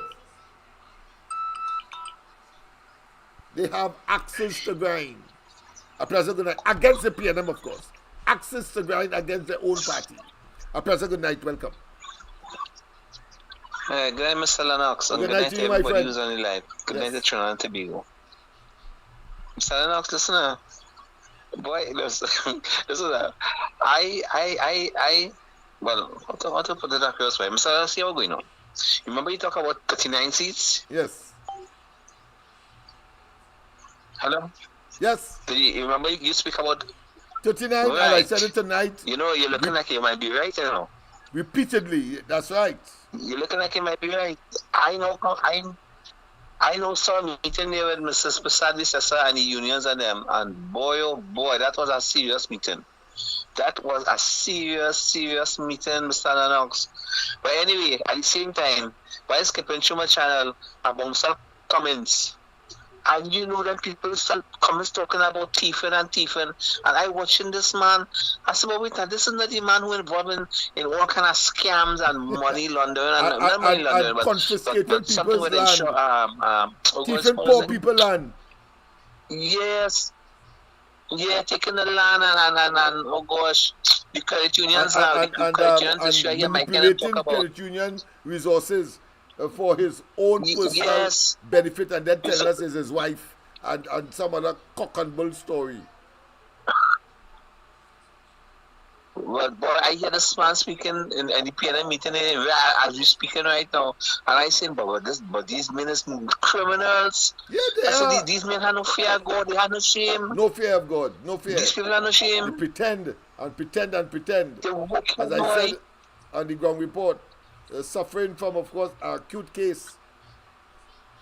they have axes to grind. A pleasant good night. Against the PNM, of course. Axes to grind against their own party. A pleasant good night. Welcome. Good night, Mr. Lennox. Good night to you, my friend. Who's on the live. Good night to Trinidad and Tobago. Mr. Lennox, listen. Boy, listen. Well, how to put it across way. Mr. Lennox, see how we're going on. Remember you talk about 39 seats? Yes. Hello? Yes. You remember you speak about 39, right. And I said it tonight. You know, you're looking like you might be right, you know. Repeatedly, that's right. You're looking like you might be right. I know some meeting there with Mrs. Prasad Sessa and the unions and them, and boy, oh boy, that was a serious meeting. That was a serious meeting, Mr. Lennox. But anyway, at the same time, while skipping through my channel, I bounced some comments. And you know that people start comments talking about thieving. And I watching this man. I said, well, wait, this is not the man who involved in all kind of scams and money laundering. And not money laundering, but confiscating something with land. Thieving poor people land. Yes. Yeah, taking the land and oh gosh, the credit unions now. The credit unions is here, Mike can talk about. Credit union resources for his own personal benefit, and then tell us is his wife and some other cock and bull story. Well, boy, I hear this man speaking in the PNM meeting as you're speaking right now, and I say, but these men is criminals. Yeah, they are. These men have no fear of God. They have no shame. No fear of God. No fear. These people have no shame. They pretend. As I said on the ground report, suffering from, of course, an acute case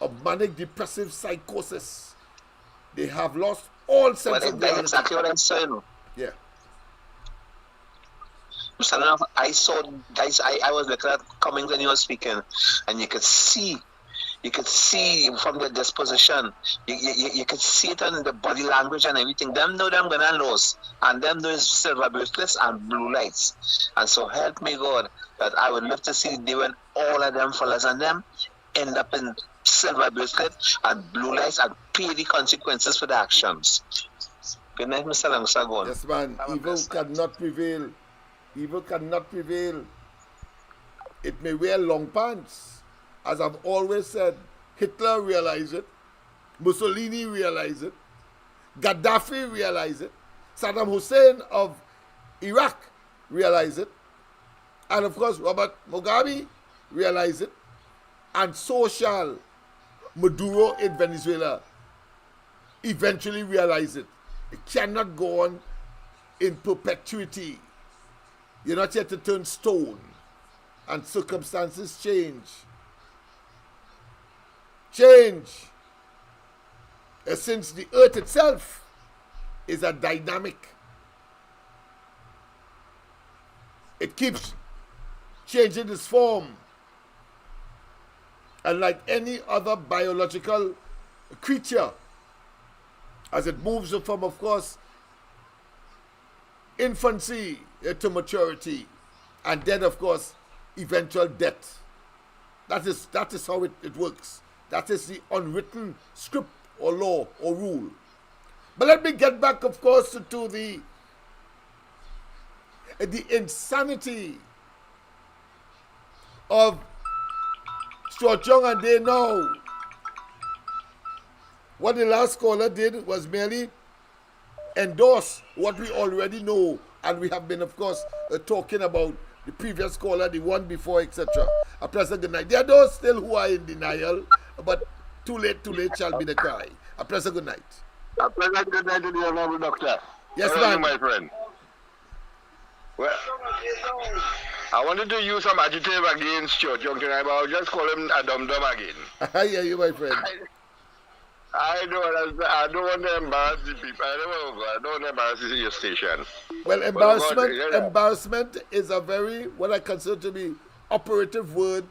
of manic depressive psychosis. They have lost all sense of reality. That's exactly what I'm saying. Yeah. I was looking at comments when you were speaking, and you could see You could see from the disposition, you could see it in the body language and everything. Them know them gonna lose, and them know it's silver bracelets and blue lights. And so help me God that I would love to see they when all of them fellas and them end up in silver bracelet and blue lights and pay the consequences for the actions. Good night, Mr. Lamsagon. Yes, man. Evil cannot prevail. Evil cannot prevail. It may wear long pants. As I've always said, Hitler realized it. Mussolini realized it. Gaddafi realized it. Saddam Hussein of Iraq realized it. And of course, Robert Mugabe realized it. And so shall Maduro in Venezuela eventually realize it. It cannot go on in perpetuity. You're not yet to turn stone. And circumstances change. Since the earth itself is a dynamic. It keeps changing its form. And like any other biological creature, as it moves from, of course, infancy to maturity, and then, of course, eventual death. That is how it works. That is the unwritten script or law or rule. But let me get back, of course, to the insanity of Stuart Young, and they know what the last caller did was merely endorse what we already know, and we have been, of course, talking about the previous caller, the one before, etc. A pleasant good night. There are those still who are in denial, but too late shall be the cry. A pleasant good night. A pleasant good night to the honorable doctor. Yes, ma'am. ma'am. My friend. Well, I wanted to use some adjective against Stuart Young tonight, but I'll just call him a dum-dum again. I hear you, my friend. I don't want to embarrass the people. I don't want to embarrass your station. Well, embarrassment is a very, what I consider to be operative word,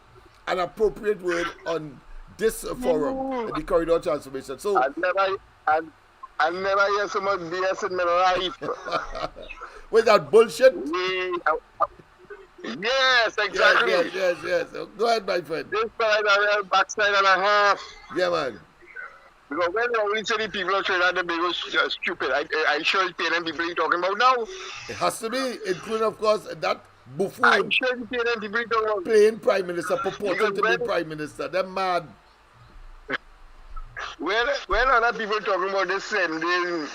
an appropriate word on this forum, the corridor transformation. So I never hear so much BS in my life. With that bullshit? Yes, exactly. Yes. Go ahead, my friend. This side a real backside and a half. Yeah, man. Because when the only city people are trying to be stupid, I sure it's PNM people you're talking about now. It has to be, including, of course, that buffoon. I'm sure it's PNM people you're talking about. Playing prime minister, purporting to be prime minister. They're mad. When other people talking about this sending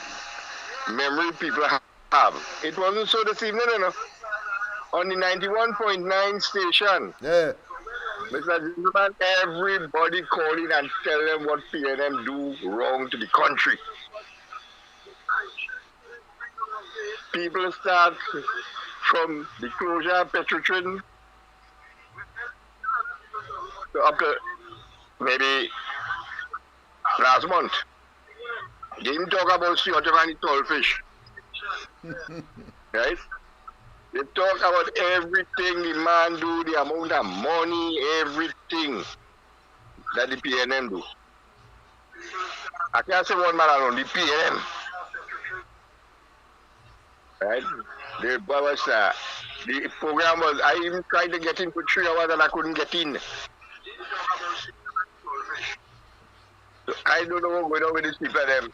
memory people have, it wasn't so this evening, you know. On the 91.9 station. Yeah. Mr. Gentleman, everybody calling and tell them what PNM do wrong to the country. People start from the closure of Petrotrin up to maybe last month. They didn't talk about Stuart and the tall fish. Right? They talk about everything the man do, the amount of money, everything that the PNM do. I can't say one man alone, the PNM. Right? The program was, I even tried to get in for 3 hours and I couldn't get in. So I don't know what's going on with these people them.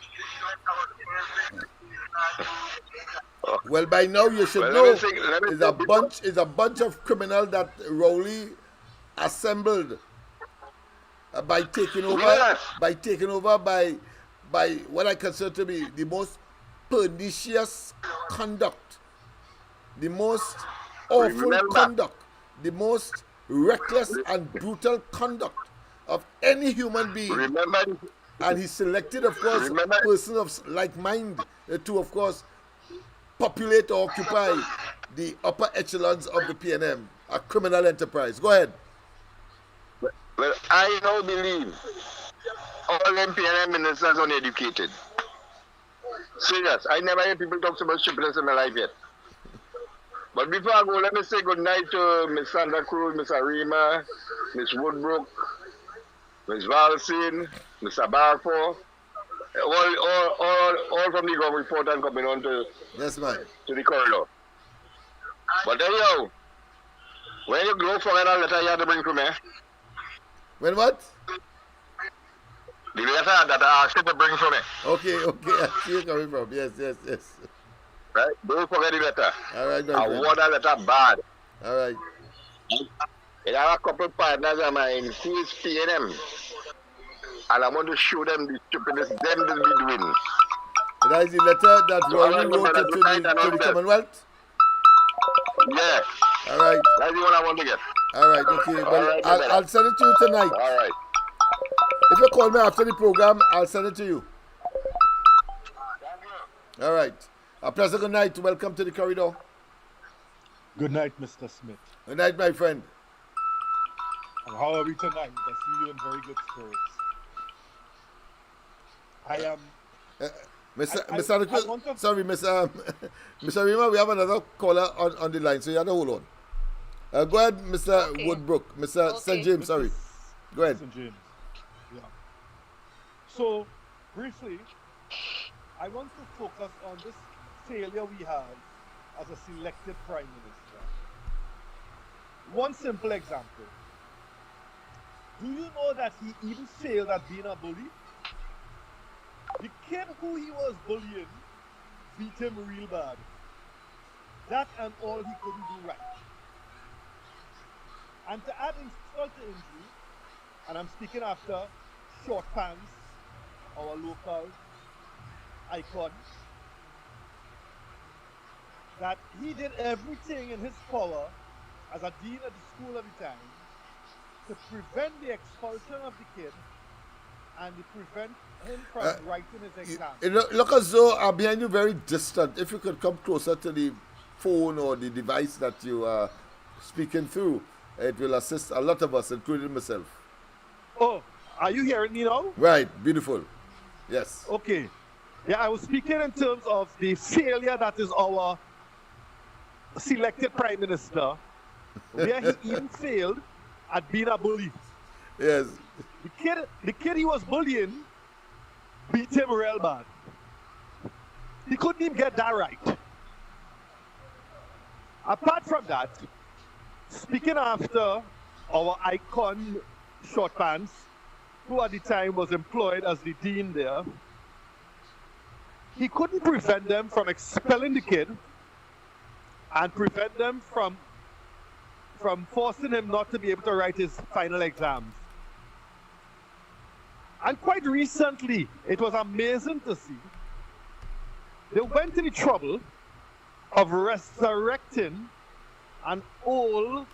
Well, by now you should know it's a bunch of criminals that Rowley assembled by taking over by what I consider to be the most pernicious conduct, the most awful conduct, the most reckless and brutal conduct of any human being. And he selected, of course, persons of like mind to, of course, populate or occupy the upper echelons of the PNM, a criminal enterprise. Go ahead. Well, I now believe all them PNM ministers are uneducated. Serious. I never hear people talk so much stupidness in my life yet. But before I go, let me say good night to Miss Sandra Cruz, Miss Arima, Miss Woodbrook, Ms. Valsin, Mr. Barfo, all from the government report and coming on to, yes, man, to the corridor. But anyhow, when you go for that letter, you have to bring to me. When what? The letter that I asked you to bring for me. Okay, I see you coming from. Yes. Right? Don't forget the letter. All right, my I friend. want that letter bad. All right. I have a couple partners of mine who is PNM. And I want to show them the stupidness them will be doing. That is the letter that Rowley wrote to the Commonwealth? Yeah. All right. That's the one I want to get. All right, okay. Well, right, I'll send it to you tonight. All right. If you call me after the program, I'll send it to you. All right. A pleasant good night. Welcome to the corridor. Good night, Mr. Smith. Good night, my friend. And how are we tonight? I see you in very good spirits. I am... Mr. Rima, we have another caller on the line, so you have to hold on. Go ahead, Mr. Okay. Woodbrook. Mr. St. James, sorry. Go ahead. St. James. Yeah. So, briefly, I want to focus on this failure we have as a selected Prime Minister. One simple example. Do you know that he even failed at being a bully? The kid who he was bullying beat him real bad. That and all he couldn't do right. And to add insult to injury, and I'm speaking after Short Pants, our local icon, that he did everything in his power as a dean at the school at the time to prevent the expulsion of the kid and to prevent him from writing his exam. Look as though I'm behind you very distant. If you could come closer to the phone or the device that you are speaking through, it will assist a lot of us, including myself. Oh, are you hearing me now? Right, beautiful. Yes. Okay. Yeah, I was speaking in terms of the failure that is our selected Prime Minister, where he even failed at being a bully. Yes. The kid he was bullying beat him real bad. He couldn't even get that right. Apart from that, speaking after our icon Short Pants, who at the time was employed as the dean there, he couldn't prevent them from expelling the kid and prevent them from forcing him not to be able to write his final exams. And quite recently, it was amazing to see, they went to the trouble of resurrecting an old,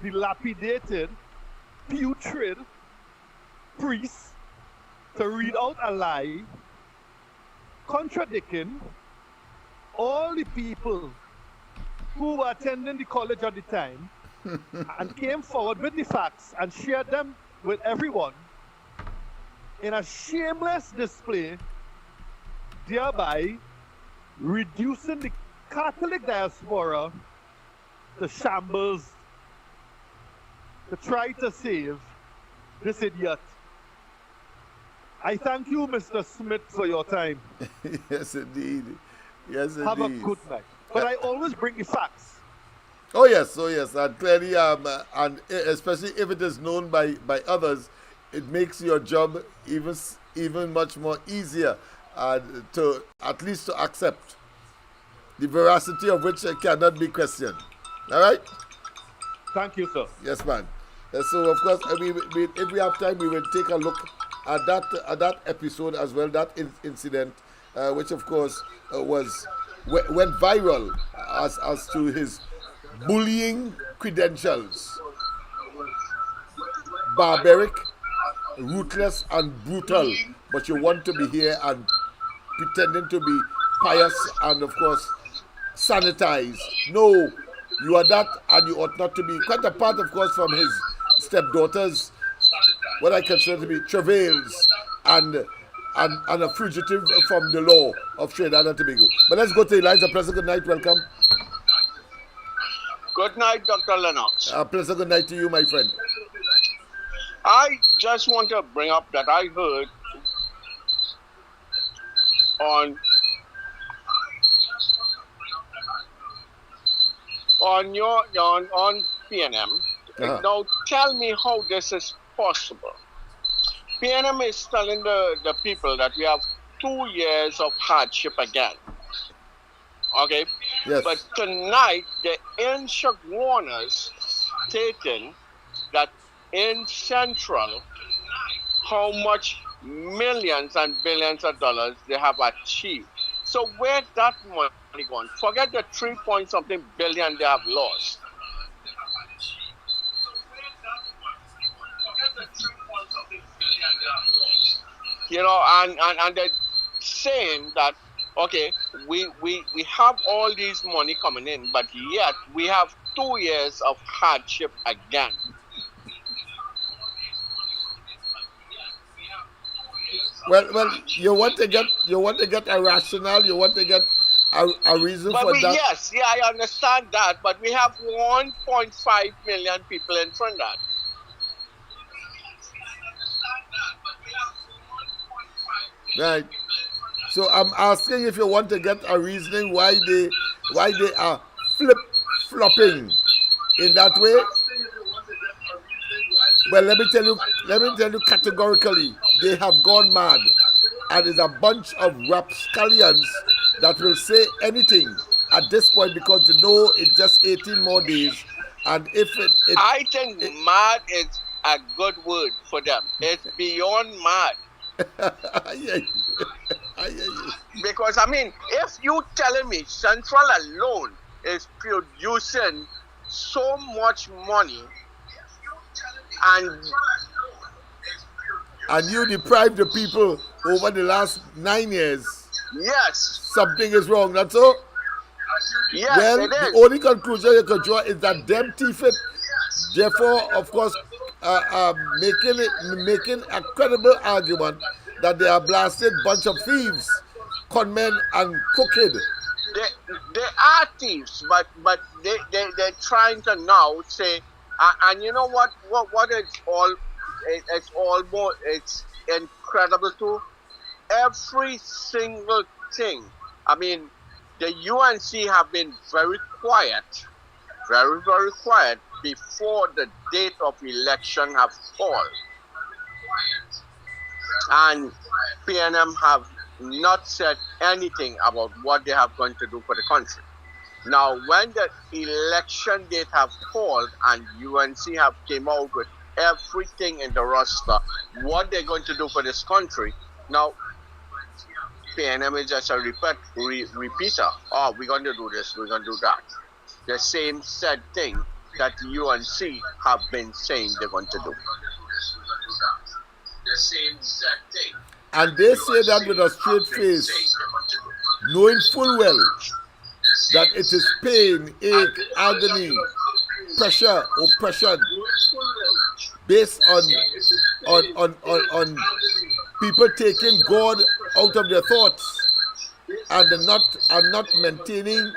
dilapidated, putrid priest to read out a lie contradicting all the people who were attending the college at the time and came forward with the facts and shared them with everyone in a shameless display, thereby reducing the Catholic diaspora to shambles to try to save this idiot. I thank you, Mr. Smith, for your time. Yes, indeed. Yes, indeed. Have a good night. But I always bring the facts. Oh yes, and clearly, and especially if it is known by others, it makes your job even much more easier, to at least to accept the veracity of which cannot be questioned. All right. Thank you, sir. Yes, man. So of course, if we have time, we will take a look at that episode as well, that incident, which of course went viral as to his bullying credentials. Barbaric, ruthless, and brutal. But you want to be here and pretending to be pious and of course sanitized. No, you are that, and you ought not to be. Quite apart, of course, from his stepdaughters, what I consider to be travails and a fugitive from the law of Trinidad and Tobago. But let's go to Elijah. Pleasant good night. Welcome. Good night, Dr. Lennox. Pleasant good night to you, my friend. I just want to bring up that I heard on PNM. Now tell me how this is possible. PNM is telling the people that we have 2 years of hardship again. Okay? Yes. But tonight, the ancient warners stating that in Central, how much millions and billions of dollars they have achieved. So where that money gone? Forget the 3-point-something billion they have lost. You know, and they're saying that, okay, we have all these money coming in, but yet we have 2 years of hardship again. Well, you want to get a rationale, you want to get a reason but for that. Yes, yeah, I understand that, but we have 1.5 million people in Trinidad. Right. So I'm asking if you want to get a reasoning why they are flip-flopping in that way. Well, let me tell you categorically, they have gone mad, and it's a bunch of rapscallions that will say anything at this point because they know it's just 18 more days, and if I think mad is a good word for them. It's beyond mad. I hear you. Because, I mean, if you telling me Central alone is producing so much money and you deprive the people over the last 9 years, yes, something is wrong, that's all? Yes, well, it is. The only conclusion you could draw is that them thief it, therefore, of course, making a credible argument that they are blasted bunch of thieves, conmen, and crooked. They are thieves, but they're trying to now say, and you know what it's incredible too. Every single thing. I mean, the UNC have been very quiet, very, very quiet before the date of election have fallen. And PNM have not said anything about what they have going to do for the country. Now, when the election date have called and UNC have came out with everything in the roster, what they're going to do for this country, now PNM is just a repeater. Oh, we're going to do this, we're going to do that. The same said thing that UNC have been saying they're going to do. The same said thing. And they say that with a straight face, knowing full well that it is pain, ache, agony, pressure, oppression, based on people taking God out of their thoughts and not maintaining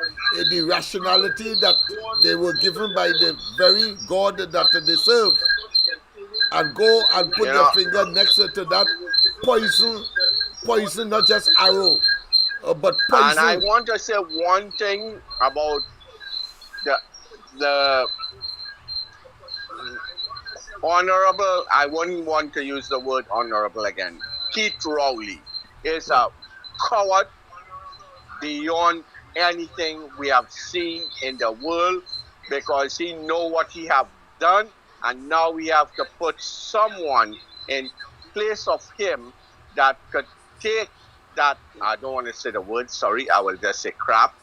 the rationality that they were given by the very God that they serve, and go and put their finger next to that poison, not just arrow, but poison. And I want to say one thing about the honorable, I wouldn't want to use the word honorable again. Keith Rowley is a coward beyond anything we have seen in the world, because he know what he have done, and now we have to put someone in place of him that could take that, I don't want to say the word, sorry, I will just say crap,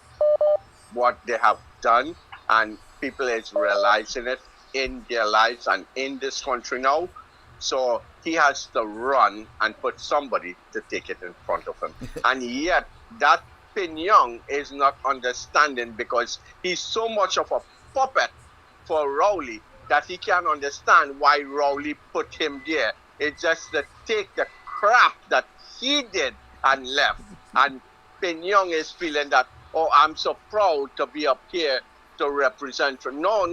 what they have done, and people is realizing it in their lives and in this country now. So he has to run and put somebody to take it in front of him. And yet that Young is not understanding, because he's so much of a puppet for Rowley that he can't understand why Rowley put him there. It's just to take the crap that he did and left. And Young is feeling that, oh, I'm so proud to be up here to represent. No,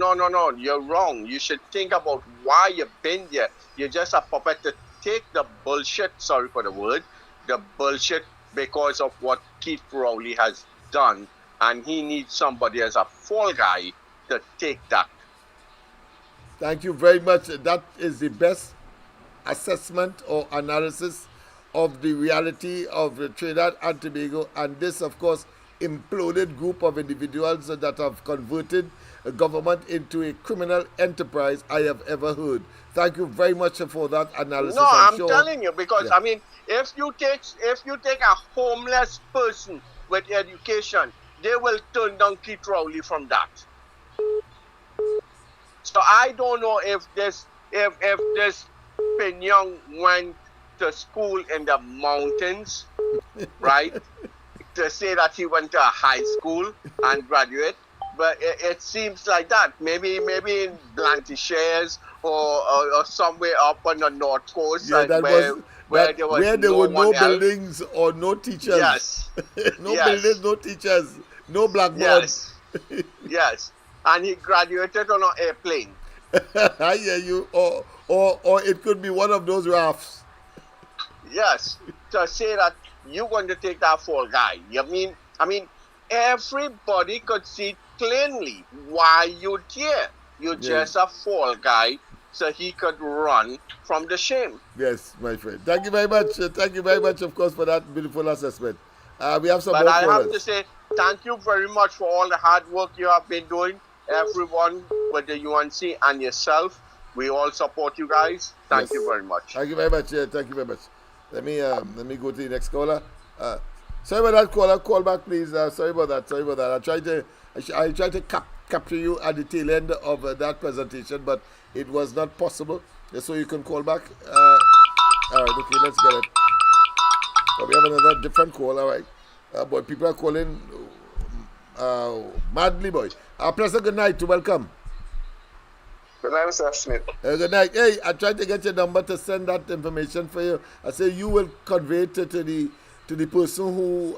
you're wrong. You should think about why you've been there. You're just a puppet to take the bullshit, sorry for the word, the bullshit because of what Keith Rowley has done. And he needs somebody as a fall guy to take that. Thank you very much. That is the best assessment or analysis of the reality of Trinidad and Tobago, and this, of course, imploded group of individuals that have converted a government into a criminal enterprise I have ever heard. Thank you very much for that analysis. No, I'm telling you, because I mean, if you take a homeless person with education, they will turn down Keith Rowley from that. So I don't know if this Pinyong went to school in the mountains, right? To say that he went to a high school and graduate, but it seems like that. Maybe in Blantyre or somewhere up on the north coast, where there were no buildings or no teachers. Yes. Buildings, no teachers, no blackboards. Yes. And he graduated on an airplane. I hear you. Or it could be one of those rafts. Yes. To say that you're going to take that fall guy. I mean, everybody could see plainly why you're here. You're just a fall guy, so he could run from the shame. Yes, my friend. Thank you very much. Thank you very much, of course, for that beautiful assessment. We have some more callers. But I have to say, thank you very much for all the hard work you have been doing. Everyone with the UNC and yourself, we all support you guys. Thank you very much. Thank you very much. Thank you very much. Let me go to the next caller. Sorry about that, caller. Call back, please. Sorry about that. I tried to capture you at the tail end of that presentation, but it was not possible. So you can call back. All right, okay, let's get it. We have another different call. All right, boy, people are calling madly, boy. Professor, good night. Welcome. Good night, Mr. Smith. Good night. Hey, I tried to get your number to send that information for you. I say you will convey it to the person who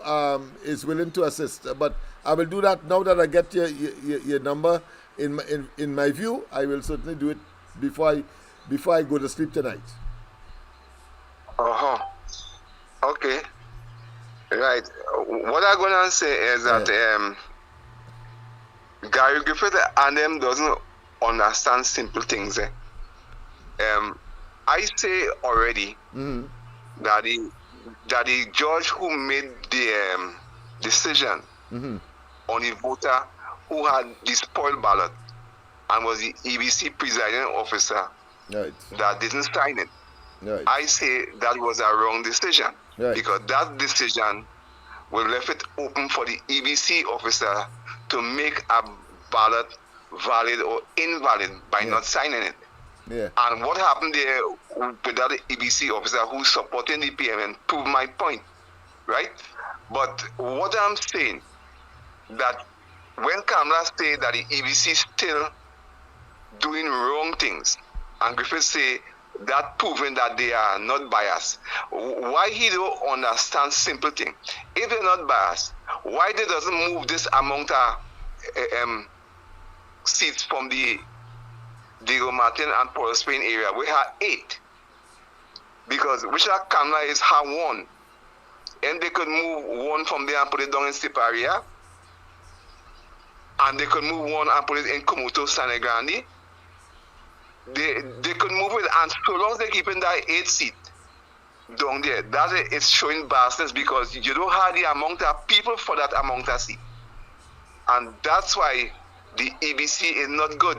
is willing to assist. But I will do that now that I get your number. In my view, I will certainly do it before I go to sleep tonight. Okay. Right. What I'm gonna say is that Gary Griffith and them doesn't understand simple things. I say already that the judge who made the decision on the voter who had the spoiled ballot and was the EBC presiding officer that didn't sign it. I say that was a wrong decision because that decision will left it open for the EBC officer to make a ballot valid or invalid by not signing it. And what happened there with that EBC officer who's supporting the PNM proved my point, right? But what I'm saying, that when Kamala say that the EBC still doing wrong things, and Griffith say that proving that they are not biased, why he don't understand simple thing? If they're not biased, why they doesn't move this amount of seats from the Martin and Port of Spain area? We have 8. Because Richard Kamala is have 1. And they could move 1 from there and put it down in Pariah. And they could move 1 and put it in Komoto, San Grande. They could move it, and so long as they keep in that 8 seat down there, that is showing biasness because you don't have the amount of people for that amount of seat. And that's why the EBC is not good.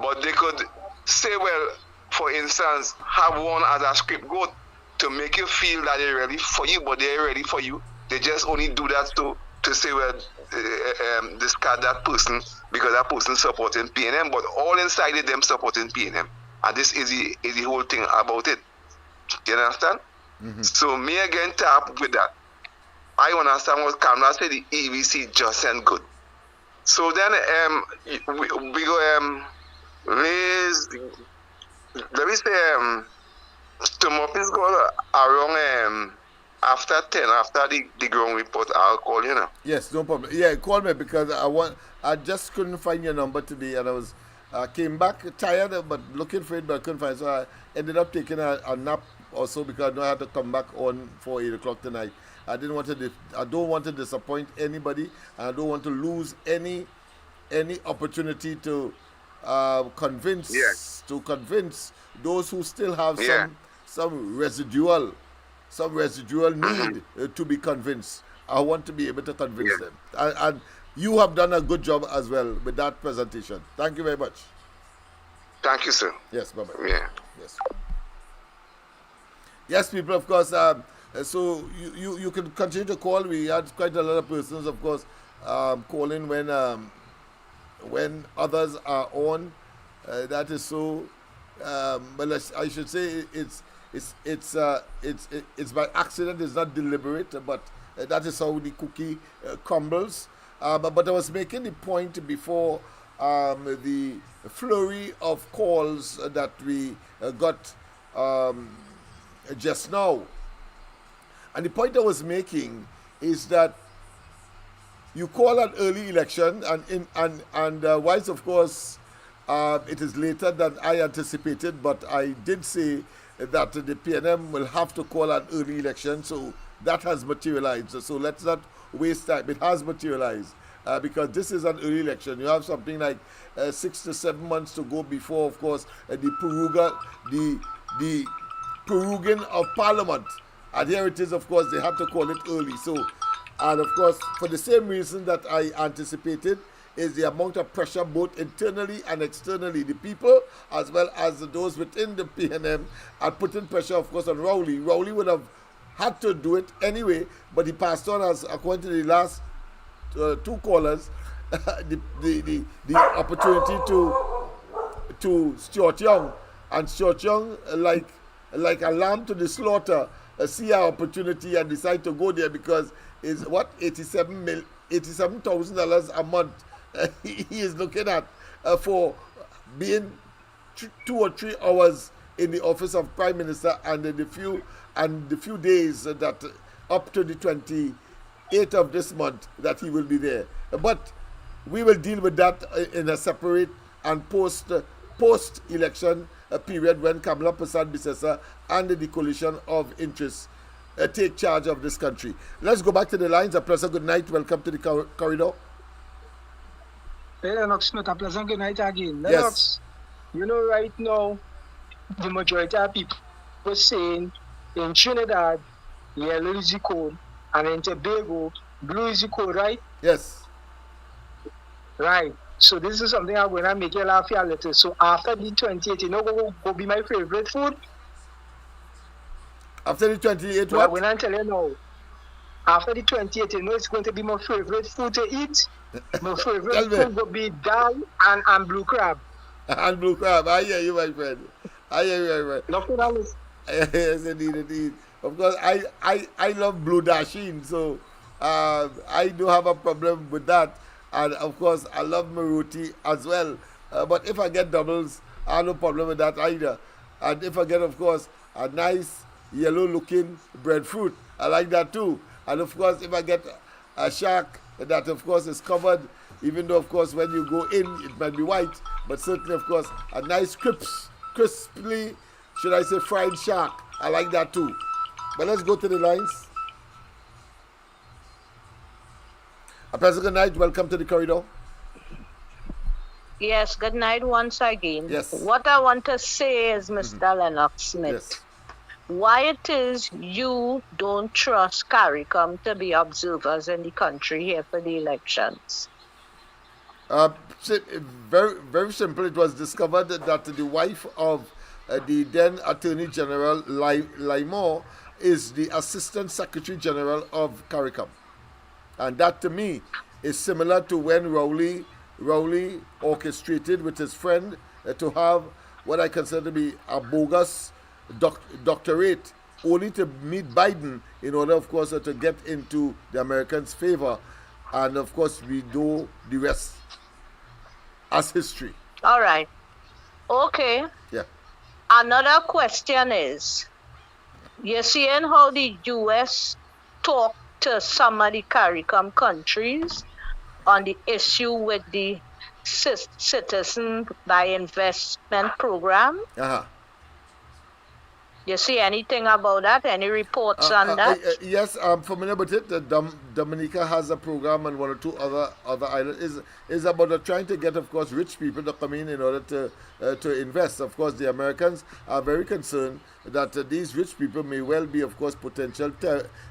But they could say, well, for instance, have 1 as a scapegoat to make you feel that they're ready for you, but they're ready for you. They just only do that to say, well, discard that person because that person supporting PNM, but all inside it, them supporting PNM. And this is the whole thing about it. Do you understand? So me again tap with that. I understand what Kamala said, the EBC just and good. So then we go raise, let me say Tomopis go around after 10, after the ground report, I'll call you now. Yes, no problem. Yeah, call me because I just couldn't find your number today, and I came back tired but looking for it, but I couldn't find it. So I ended up taking a nap also because I know I had to come back on for 8 o'clock tonight. I don't want to disappoint anybody, and I don't want to lose any opportunity to convince those who still have some residual need to be convinced. I want to be able to convince them, and you have done a good job as well with that presentation. Thank you very much. Thank you, sir. Yes, bye bye. Yeah. Yes, people. Of course. So you can continue to call. We had quite a lot of persons, of course, calling when others are on. That is so. Well, I should say it's by accident. It's not deliberate, but that is how the cookie crumbles. But I was making the point before the flurry of calls that we got just now. And the point I was making is that you call an early election, and whilst of course it is later than I anticipated, but I did say that the PNM will have to call an early election, so that has materialized. So let's not waste time. It has materialized because this is an early election. You have something like 6 to 7 months to go before, of course, the proroguing of Parliament. And here it is, of course, they had to call it early. So, and of course, for the same reason that I anticipated, is the amount of pressure both internally and externally. The people, as well as those within the PNM, are putting pressure, of course, on Rowley. Rowley would have had to do it anyway, but he passed on, as according to the last two callers, the opportunity to Stuart Young. And Stuart Young, like a lamb to the slaughter, see our opportunity and decide to go there because it's what $87,000 a month he is looking at for being 2 or 3 hours in the office of Prime Minister, and the few days that up to the 28th of this month that he will be there. But we will deal with that in a separate and post-election period when Kamala Persad-Bissessar and the coalition of interests take charge of this country. Let's go back to the lines. A pleasant good night. Welcome to the corridor. Hey, Lennox, a pleasant good night again. Lennox, Yes. you know, right now, the majority of people were saying in Trinidad, yellow is the code, and in Tobago, blue is the code, right? Yes. Right. So this is something I'm going to make you laugh a little. So after the 28th, you know, go be my favorite food. After the 28th, Well, what? when I tell you now, after the 28th, you know, it's going to be my favorite food to eat. My favorite food will be dal and blue crab. And blue crab. I hear you, my friend. I hear you, my friend. Nothing else. Yes, indeed. Of course, I love blue dasheen, so I do have a problem with that. And of course, I love Maruti as well. But if I get doubles, I have no problem with that either. And if I get, of course, a nice yellow-looking breadfruit, I like that too. And of course, if I get a shark that, of course, is covered, even though, of course, when you go in, it might be white, but certainly, of course, a nice crisply, should I say, fried shark. I like that too. But let's go to the lines. A pleasant good night. Welcome to the corridor. Yes, good night once again. Yes. What I want to say is, Mr. Lennox Smith, Yes. why it is you don't trust CARICOM to be observers in the country here for the elections? Very, very simple. It was discovered that the wife of the then Attorney General Lymore is the Assistant Secretary General of CARICOM. And that, to me, is similar to when Rowley orchestrated with his friend to have what I consider to be a bogus doctorate, only to meet Biden in order, of course, to get into the Americans' favor. And, of course, we do the rest as history. All right. Okay. Yeah. Another question is, You're seeing how the U.S. talked to some of the CARICOM countries on the issue with the citizen by investment program. You see anything about that? Any reports on that? Yes, I'm familiar with it. Dominica has a program, and one or two other islands is about trying to get, of course, rich people to come in order to invest. Of course, the Americans are very concerned that these rich people may well be, of course, potential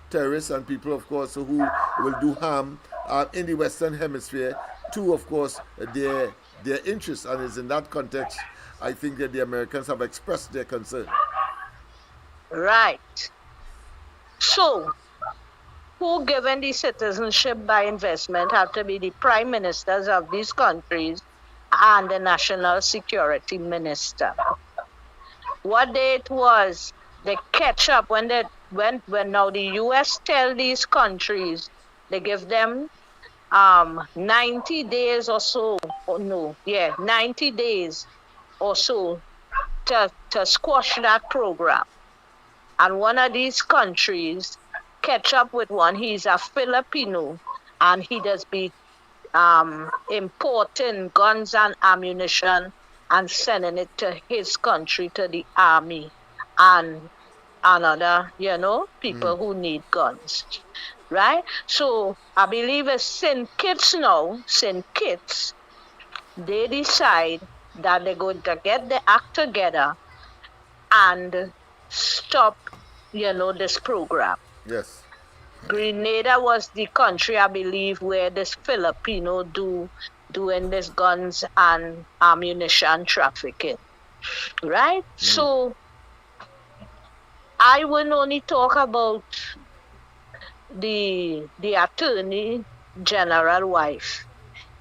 terrorists and people, of course, who will do harm in the Western Hemisphere to, of course, their interests. And it's in that context, I think that the Americans have expressed their concern. Right. So, who given the citizenship by investment have to be the prime ministers of these countries and the national security minister. What it was, they catch up when now the US tell these countries, they give them 90 days or so, 90 days or so to squash that program. And one of these countries catch up with one. He's a Filipino, and he does be importing guns and ammunition and sending it to his country, to the army and other, people who need guns, right? So I believe it's St. Kitts now, they decide that they're going to get the act together and stop, this program. Yes. Grenada was the country, I believe, where this Filipino doing this guns and ammunition trafficking, right? So I will only talk about the Attorney General wife.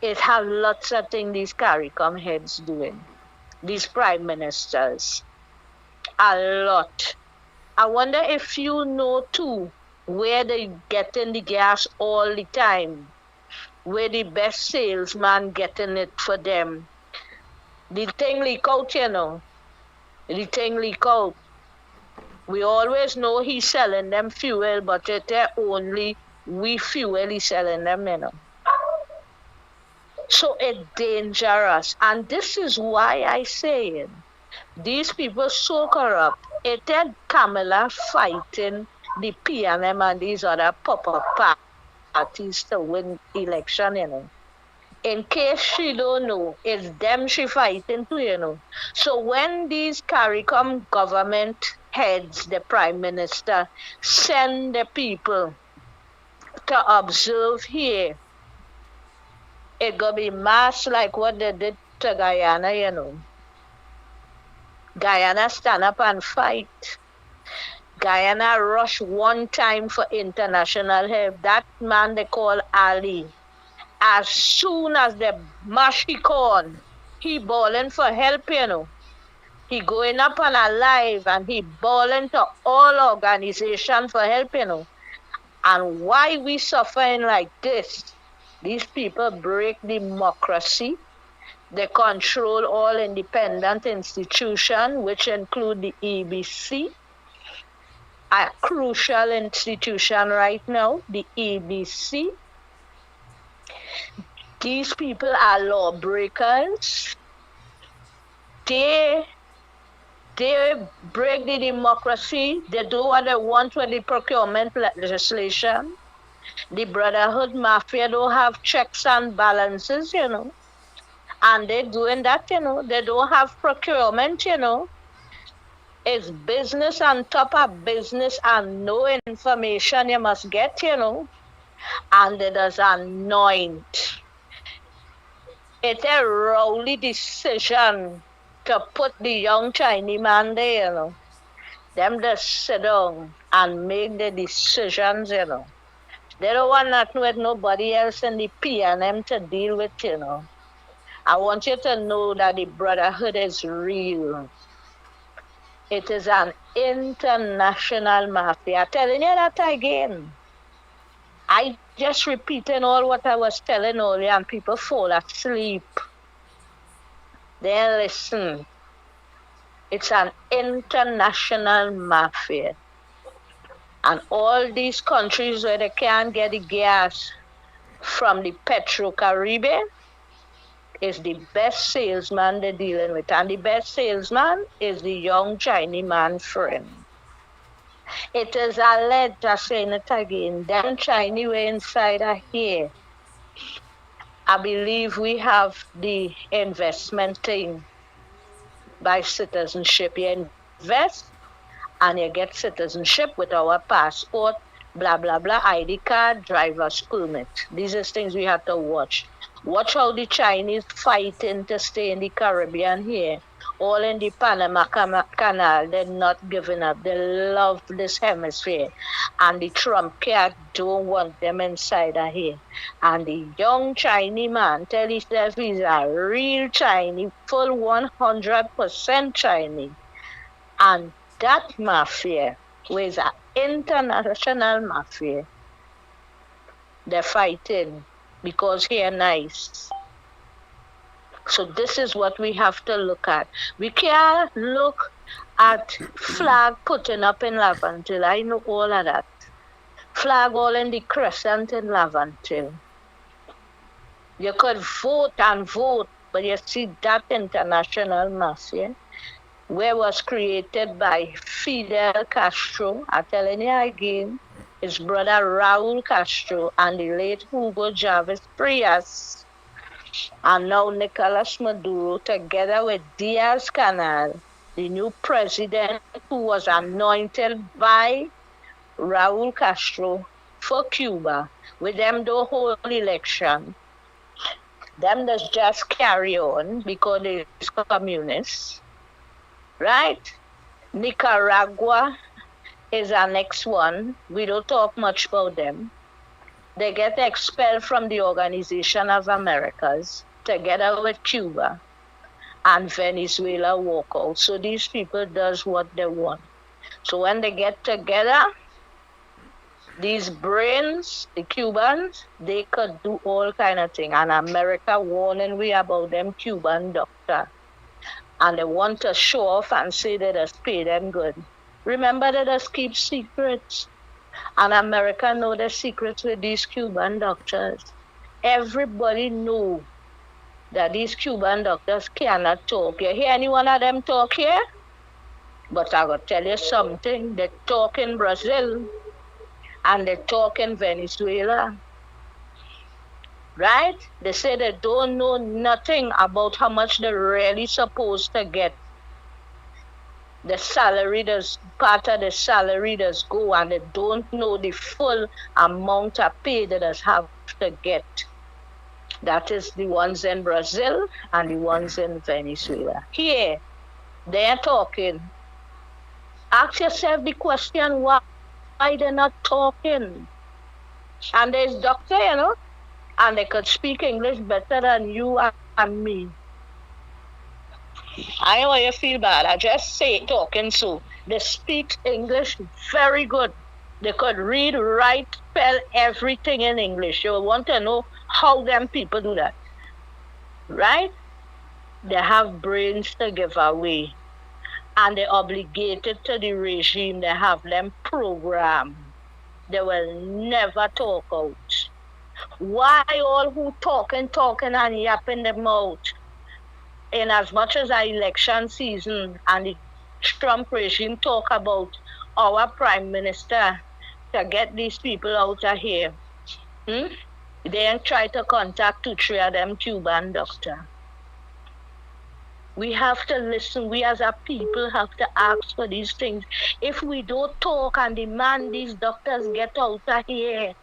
It has lots of things these CARICOM heads doing, these prime ministers, a lot. I wonder if you know too where they getting the gas all the time, where the best salesman getting it for them. The thing leak out, The thing leak out. We always know he's selling them fuel, but it's only we fuel he's selling them, So it's dangerous. And this is why I say it. These people so corrupt. It's Kamala fighting the PNM and these other pop-up parties to win election, In case she don't know, it's them she fighting to, So when these CARICOM government heads, the prime minister, send the people to observe here, it gonna be mass like what they did to Guyana, Guyana stand up and fight. Guyana rush one time for international help. That man they call Ali. As soon as they mash he corn, he bawling for help, He going up on a live and he bawling to all organizations for help, And why we suffering like this? These people break democracy. They control all independent institutions, which include the EBC, a crucial institution right now, the EBC. These people are lawbreakers. They break the democracy. They do what they want with the procurement legislation. The Brotherhood Mafia don't have checks and balances, And they're doing that, They don't have procurement, It's business on top of business and no information you must get, And it is anoint. It's a Rowley decision to put the young Chinese man there, Them just sit down and make the decisions, They don't want nothing with nobody else in the PNM to deal with, I want you to know that the Brotherhood is real. It is an international mafia. I'm telling you that again. I just repeating all what I was telling earlier and people fall asleep. Then listen. It's an international mafia. And all these countries where they can't get the gas from the Petro-Caribbean is the best salesman they're dealing with. And the best salesman is the young Chinese man friend. It is alleged, I'm saying it again, them Chinese way inside are here. I believe we have the investment thing by citizenship. You invest and you get citizenship with our passport, blah, blah, blah, ID card, driver's permit. These are things we have to watch. Watch how the Chinese fighting to stay in the Caribbean here. All in the Panama Canal, they're not giving up. They love this hemisphere. And the Trump cat don't want them inside of here. And the young Chinese man tell himself he's a real Chinese, full 100% Chinese. And that mafia, which is an international mafia, they're fighting because they're nice. So this is what we have to look at. We can't look at flag putting up in Laventille. I know all of that. Flag all in the crescent in Laventille. You could vote and vote, but you see that international mafia, where was created by Fidel Castro, I'm telling you again, his brother Raul Castro and the late Hugo Chavez Frias, and now Nicolas Maduro, together with Diaz-Canel, the new president who was anointed by Raul Castro for Cuba, with them the whole election. Them does just carry on because it's communists. Right? Nicaragua is our next one. We don't talk much about them. They get expelled from the Organization of Americas together with Cuba, and Venezuela walk out. So these people does what they want. So when they get together, these brains, the Cubans, they could do all kind of things. And America warning we about them Cuban doctor. And they want to show off and say they just pay them good. Remember, they just keep secrets. And America know the secrets with these Cuban doctors. Everybody know that these Cuban doctors cannot talk. You hear any one of them talk here? But I gotta tell you something. They talk in Brazil and they talk in Venezuela. Right? They say they don't know nothing about how much they're really supposed to get. The salary does, part of the salary does go, and they don't know the full amount of pay they does have to get. That is the ones in Brazil and the ones in Venezuela. Here, they're talking. Ask yourself the question, why they're not talking? And there's doctor, you know, and they could speak English better than you and me. I know you feel bad. I just say talking so. They speak English very good. They could read, write, spell everything in English. You want to know how them people do that. Right? They have brains to give away. And they're obligated to the regime. They have them programmed. They will never talk out. Why all who talking and yapping them out? In as much as our election season and the Trump regime talk about our prime minister to get these people out of here, they ain't try to contact 2-3 of them Cuban doctor. We have to listen. We as a people have to ask for these things. If we don't talk and demand these doctors get out of here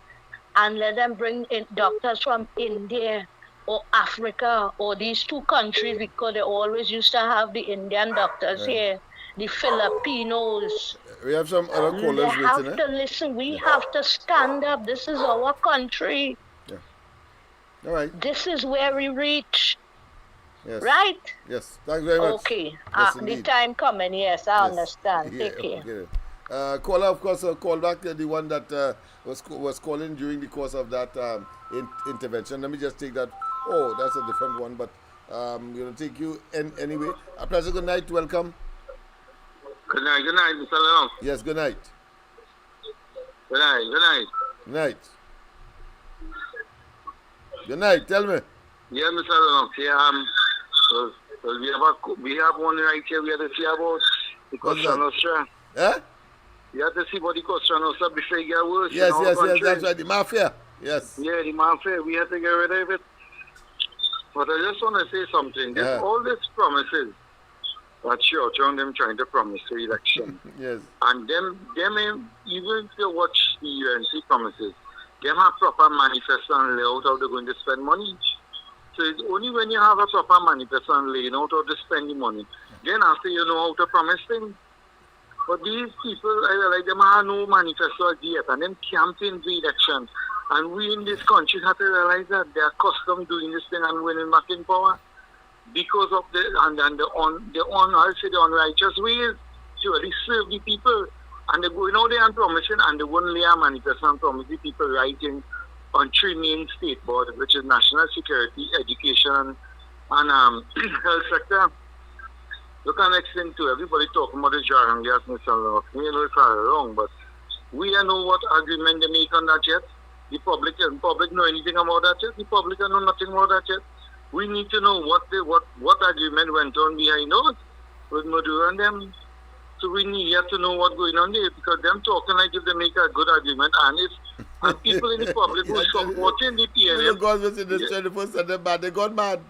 and let them bring in doctors from India or Africa or these two countries, because they always used to have the Indian doctors here, the Filipinos. We have some other callers waiting. They have to listen. We have to stand up. This is our country. Yeah. All right. This is where we reach. Yes. Right? Yes. Thank you very much. Okay. Yes, the time coming, yes, I understand. Yeah, Take care. Okay. Caller, of course, call back the one that was calling during the course of that intervention. Let me just take that. Oh, that's a different one, but I'm going to take you anyway. A pleasant good night. Welcome. Good night, Mr. Lennox. Yes, good night. Good night. Good night. Night. Good night. Tell me. Yeah, Mr. Lennox. Yeah, we have one right here. We have to see about the Costa Nostra. Yeah? You have to see about the Costa Nostra before it get worse. Yes, that's right. The mafia. Yes. Yeah, the mafia. We have to get rid of it. But I just want to say something. All these promises that Churchill them trying to promise the election. Yes. And them even if you watch the UNC promises, them have proper manifesto and layout how they're going to spend money. So it's only when you have a proper manifesto and laying out how to spend the money, then after you know how to promise things. But these people, I realize them have no manifesto yet, and them campaign the election. And we in this country have to realize that they are accustomed doing this thing and winning back in power because of the unrighteous ways to really serve the people. And they're going out there and promising, and they won't lay a manifesto and promise the people writing on three main state boards, which is national security, education, and health sector. Look at next thing too. Everybody talking about the jargon gas, Mr. Lennox. We know it's wrong, but we don't know what agreement they make on that yet. The public know anything about that yet. The public know nothing about that yet. We need to know what agreement went on behind us with Maduro and them. So we need to know what's going on there, because them talking like if they make a good agreement, and people in the public who are supporting the PNM. God was in the 21st century, but they got mad.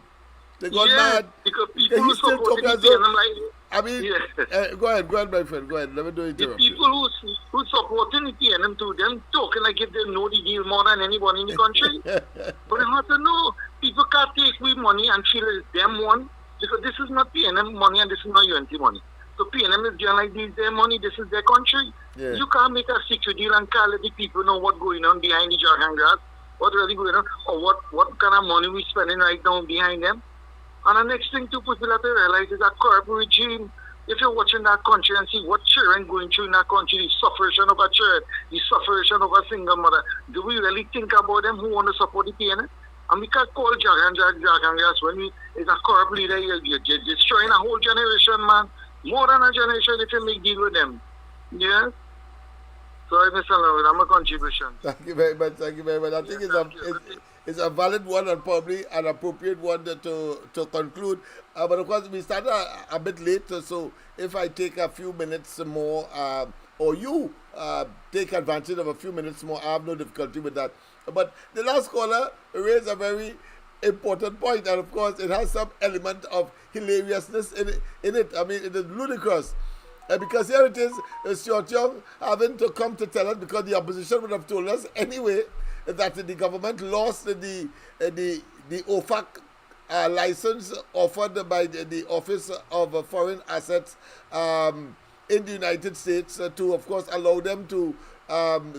They got mad. Because people who support the PNM, like, I mean, go ahead, my friend, go ahead. Let me do it. The people who supporting the PNM to them talking like if they know the deal more than anyone in the country. But you have to know, people can't take with money and feel it's them one, because this is not PNM money and this is not UNT money. So PNM is doing like this their money, this is their country. Yeah. You can't make a secret deal and can't let the people know what's going on behind the jargon grass, what's really going on, or what kind of money we're spending right now behind them. And the next thing too, people have to realize is that corrupt regime. If you're watching that country and see what children going through in that country, the suffering of a child, the suffering of a single mother, do we really think about them who want to support the PNM? And we can't call jargon grass when it's a corrupt leader. You're destroying a whole generation, man. More than a generation if you make deal with them. Yeah? So, Mr. Lennox, I'm a contribution. Thank you very much. I think it's a valid one and probably an appropriate one to conclude. But of course, we started a bit late, so if I take a few minutes more, or you take advantage of a few minutes more, I have no difficulty with that. But the last caller raised a very important point, and of course, it has some element of hilariousness in it. I mean, it is ludicrous. Because here it is, Churchill having to come to tell us, because the opposition would have told us anyway, that the government lost the OFAC license offered by the Office of Foreign Assets in the United States to, of course, allow them to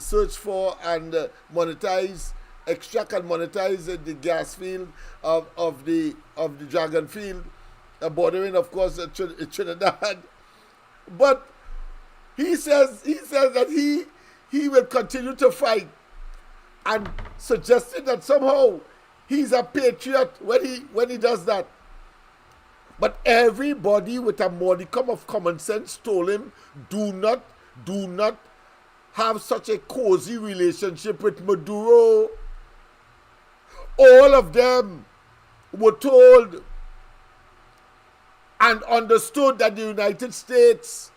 search for and extract and monetize the gas field of the Dragon Field, bordering, of course, Trinidad. But he says that he will continue to fight, and suggested that somehow he's a patriot when he does that. But everybody with a modicum of common sense told him, do not have such a cozy relationship with Maduro. All of them were told and understood that the United States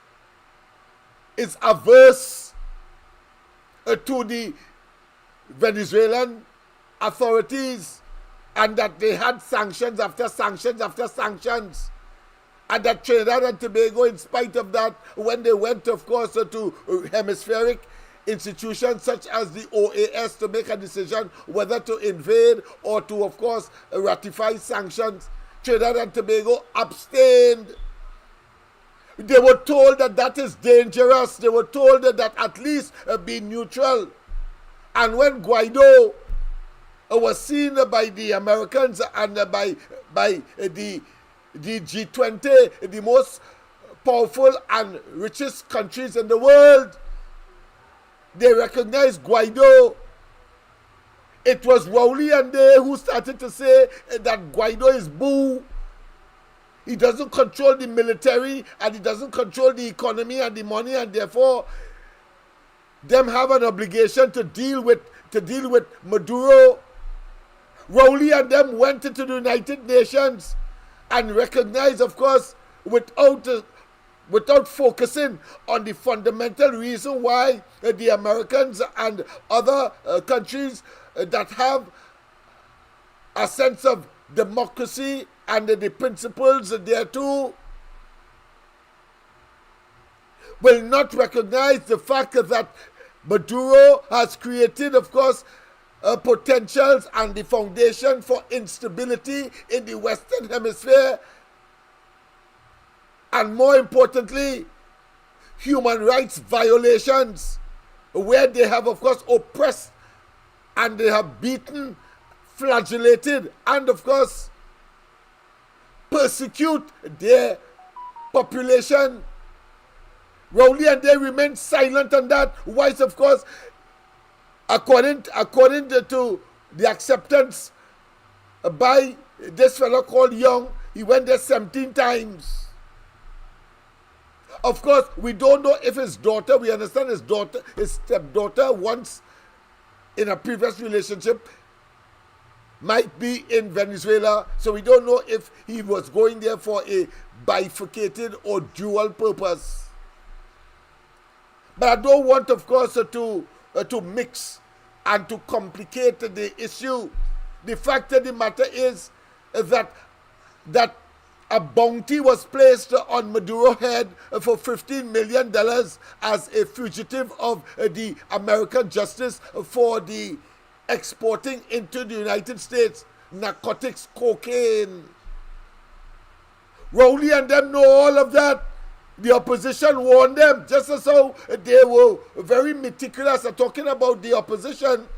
is averse to the Venezuelan authorities, and that they had sanctions after sanctions after sanctions, and that Trinidad and Tobago, in spite of that, when they went, of course, to hemispheric institutions such as the OAS to make a decision whether to invade or to, of course, ratify sanctions, Trinidad and Tobago abstained. They were told that that is dangerous. They were told that at least be neutral. And when Guaido was seen by the Americans and by the G20, the most powerful and richest countries in the world, they recognized Guaido. It was Rowley and they who started to say that Guaido is boo. He doesn't control the military and he doesn't control the economy and the money, and therefore them have an obligation to deal with Maduro. Rowley and them went into the United Nations and recognized, of course, without focusing on the fundamental reason why the Americans and other countries that have a sense of democracy and the principles thereto will not recognize the fact that Maduro has created, of course, potentials and the foundation for instability in the Western Hemisphere, and more importantly, human rights violations, where they have, of course, oppressed and they have beaten, flagellated, and, of course, persecute their population. Rowley and they remain silent on that, whilst, of course, according to the acceptance by this fellow called Young, he went there 17 times. Of course, we don't know if his daughter, we understand his stepdaughter, once in a previous relationship, might be in Venezuela. So we don't know if he was going there for a bifurcated or dual purpose. But I don't want, of course, to mix and to complicate the issue. The fact of the matter is that a bounty was placed on Maduro's head for $15 million as a fugitive of the American justice for the exporting into the United States narcotics, cocaine. Rowley and them know all of that. The opposition warned them, just as how they were very meticulous at talking about the opposition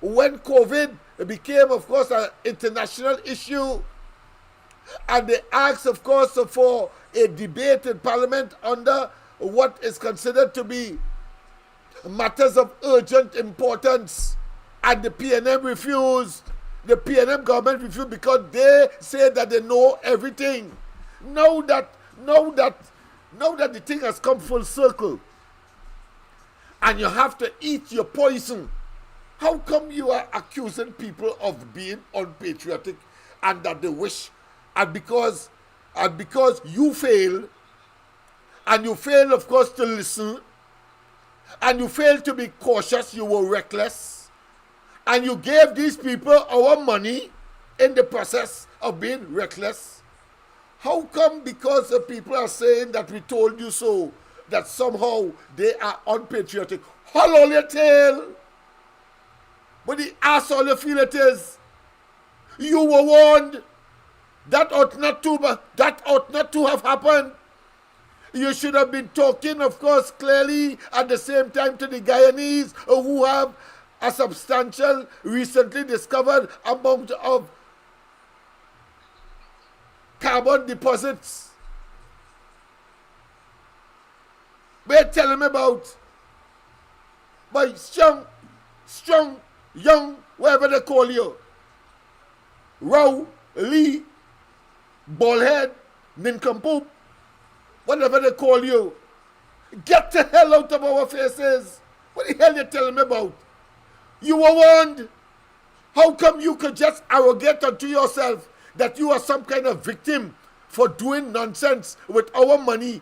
when COVID became, of course, an international issue. And they asked, of course, for a debate in Parliament under what is considered to be matters of urgent importance. And the PNM refused. The PNM government refused because they say that they know everything. Now that the thing has come full circle and you have to eat your poison, how come you are accusing people of being unpatriotic and that they wish, and because you fail, and you fail, of course, to listen, and you fail to be cautious, you were reckless, and you gave these people our money in the process of being reckless? How come because the people are saying that we told you so, that somehow they are unpatriotic? Hold on your tail. But the asshole you feel it is. You were warned. That ought not to have happened. You should have been talking, of course, clearly at the same time to the Guyanese who have a substantial, recently discovered amount of carbon deposits. We're telling me about by strong, young, whatever they call you. Rowley, ballhead, nincompoop, whatever they call you. Get the hell out of our faces. What the hell you telling me about? You were warned. How come you could just arrogate unto yourself that you are some kind of victim for doing nonsense with our money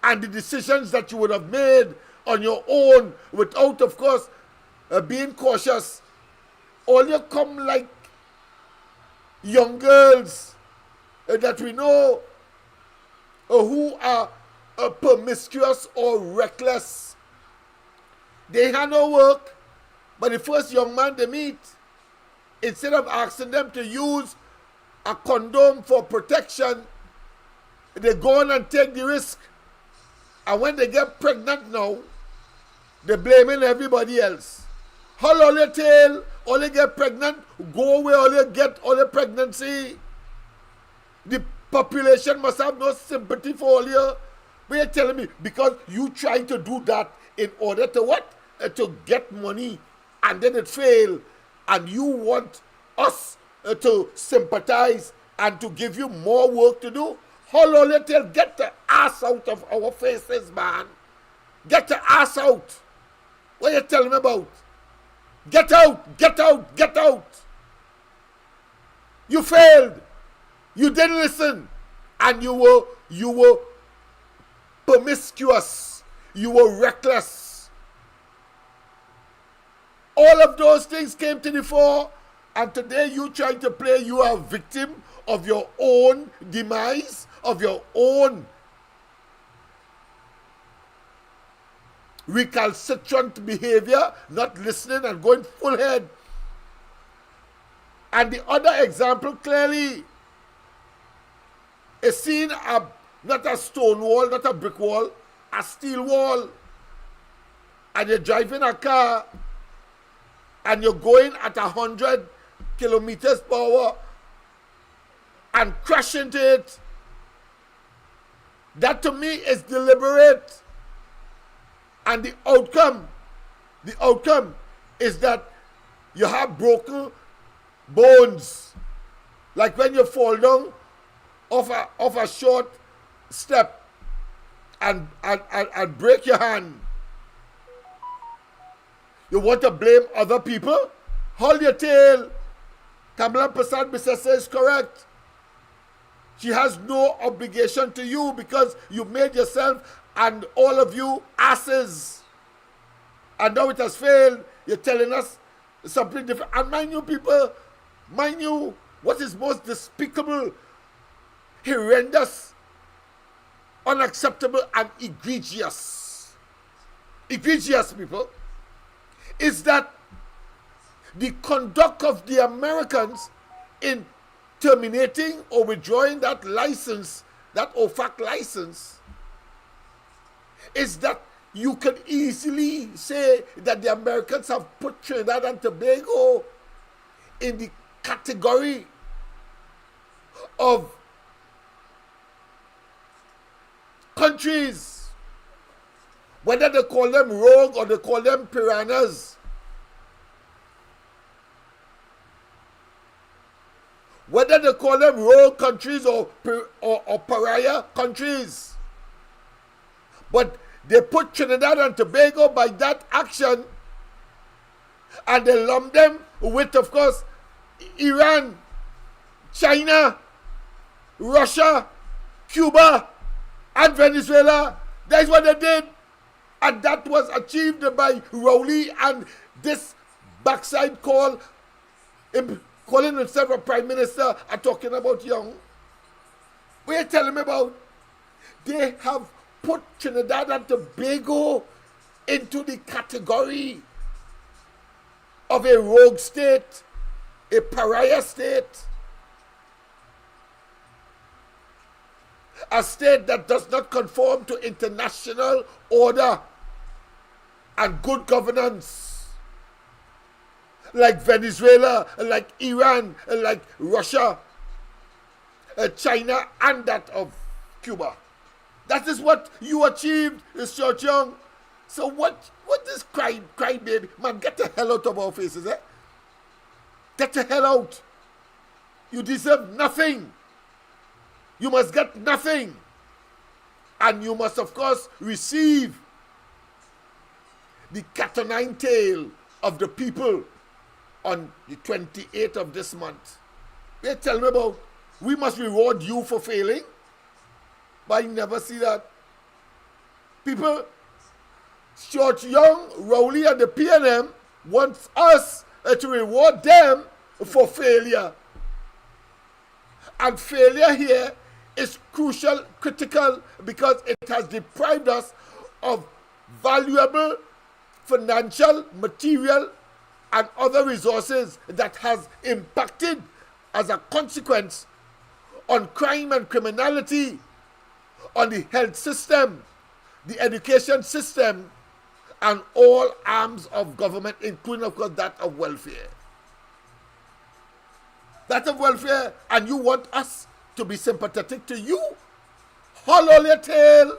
and the decisions that you would have made on your own without, of course, being cautious? All you come like young girls that we know who are promiscuous or reckless. They have no work, but the first young man they meet, instead of asking them to use a condom for protection, they go on and take the risk. And when they get pregnant now, they're blaming everybody else. Hold on your tail, all you get pregnant, go away, all you get all your pregnancy. The population must have no sympathy for all you. But you're telling me, because you trying to do that in order to what? To get money, and then it failed, and you want us to sympathize and to give you more work to do? Hold on your tail, get the ass out of our faces, man. Get the ass out. What are you telling me about? Get out, get out, get out. You failed. You didn't listen. And you were promiscuous. You were reckless. All of those things came to the fore, and today you trying to play you are a victim of your own demise, of your own recalcitrant behavior, not listening and going full head. And the other example clearly is seen not a stone wall, not a brick wall, a steel wall. And you're driving a car and you're going at 100 kilometers per hour and crash into it. That to me is deliberate. And the outcome is that you have broken bones. Like when you fall down off a short step and break your hand. You want to blame other people? Hold your tail. Kamala Prasad Bisesa is correct. She has no obligation to you because you made yourself and all of you asses. And now it has failed. You're telling us something different. And mind you, people, mind you, what is most despicable, horrendous, unacceptable, and egregious, people, is that the conduct of the Americans in terminating or withdrawing that license, that OFAC license, is that you can easily say that the Americans have put Trinidad and Tobago in the category of countries, whether they call them rogue or they call them piranhas, whether they call them rogue countries or pariah countries. But they put Trinidad and Tobago by that action, and they lump them with, of course, Iran, China, Russia, Cuba, and Venezuela. That's what they did. And that was achieved by Rowley and this backside calling himself a prime minister and talking about Young. What are you telling me about? They have put Trinidad and Tobago into the category of a rogue state, a pariah state, a state that does not conform to international order and good governance, like Venezuela, like Iran, like Russia, China, and that of Cuba. That is what you achieved, Mr. Young. So what is cry baby? Man, get the hell out of our faces, eh? Get the hell out. You deserve nothing. You must get nothing. And you must, of course, receive the cat o' nine tail of the people on the 28th of this month. They tell me about, we must reward you for failing. But I never see that. People, George Young, Rowley, and the PNM wants us to reward them for failure. And failure here is crucial, critical, because it has deprived us of valuable financial, material, and other resources that has impacted as a consequence on crime and criminality, on the health system, the education system, and all arms of government, including, of course, that of welfare. That of welfare, and you want us to be sympathetic to you? Haul your tail.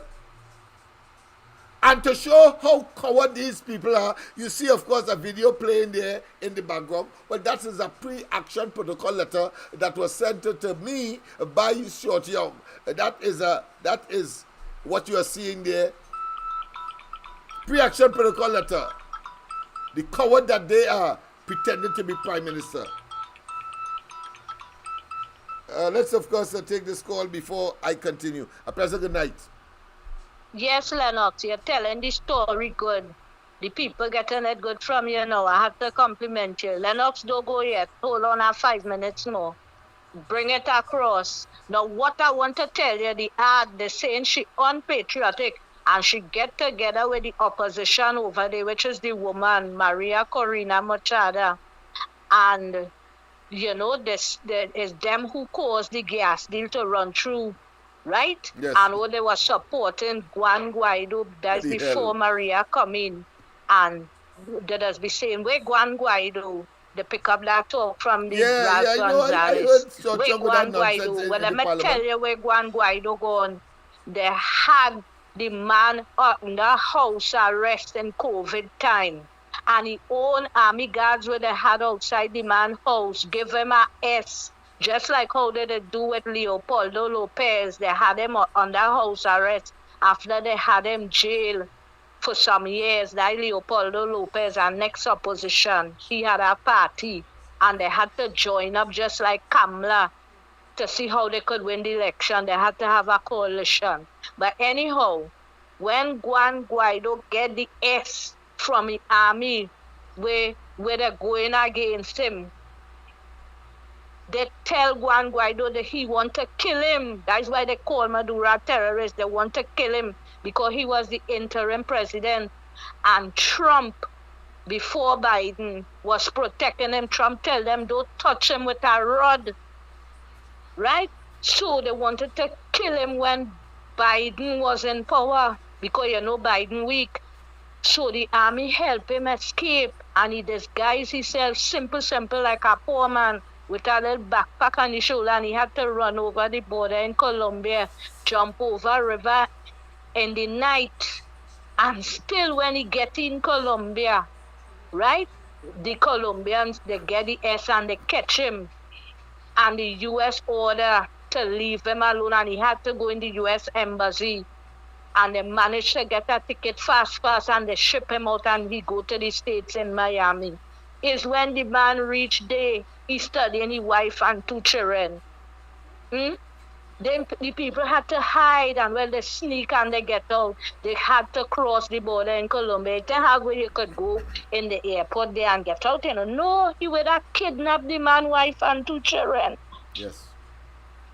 And to show how coward these people are, you see, of course, a video playing there in the background. Well, that is a pre-action protocol letter that was sent to me by Short Young. That is what you are seeing there. Pre-action protocol letter. The coward that they are, pretending to be prime minister. Let's, of course, take this call before I continue. A pleasant good night. Yes, Lennox, you're telling the story good. The people getting it good from you now. I have to compliment you. Lennox, don't go yet. Hold on 5 minutes more. Bring it across. Now, what I want to tell you, the ad, they're saying she unpatriotic and she get together with the opposition over there, which is the woman, Maria Corina Machado. And, you know, this is them who caused the gas deal to run through, right? Yes. And who they were supporting Juan Guaido, that's before Maria come in. And they just be saying, where Juan Guaido? They pick up that talk from the Ras Gonzalez. Where Juan Guaido? Well, let me tell you where Juan Guaido gone. They had the man under house arrest in COVID time. And his own army guards where they had outside the man's house give him a S. Just like how they do with Leopoldo Lopez. They had him under house arrest after they had him jailed for some years. That Leopoldo Lopez and next opposition, he had a party and they had to join up just like Kamala to see how they could win the election. They had to have a coalition. But anyhow, when Juan Guaido get the S from the army where they're going against him, they tell Juan Guaido that he want to kill him. That's why they call Maduro a terrorist. They want to kill him because he was the interim president. And Trump, before Biden, was protecting him. Trump tell them, don't touch him with a rod. Right? So they wanted to kill him when Biden was in power because, you know, Biden weak. So the army helped him escape. And he disguised himself simple like a poor man, with a little backpack on his shoulder, and he had to run over the border in Colombia, jump over river in the night. And still when he get in Colombia, right, the Colombians, they get the S and they catch him. And the U.S. order to leave him alone, and he had to go in the U.S. embassy. And they managed to get a ticket fast, and they ship him out, and he go to the States in Miami. Is when the man reached there, he studying his wife and 2 children. Then the people had to hide, and when they sneak and they get out, they had to cross the border in Colombia. It didn't have where you could go in the airport there and get out. You know, no, he would have kidnapped the man, wife, and 2 children. Yes.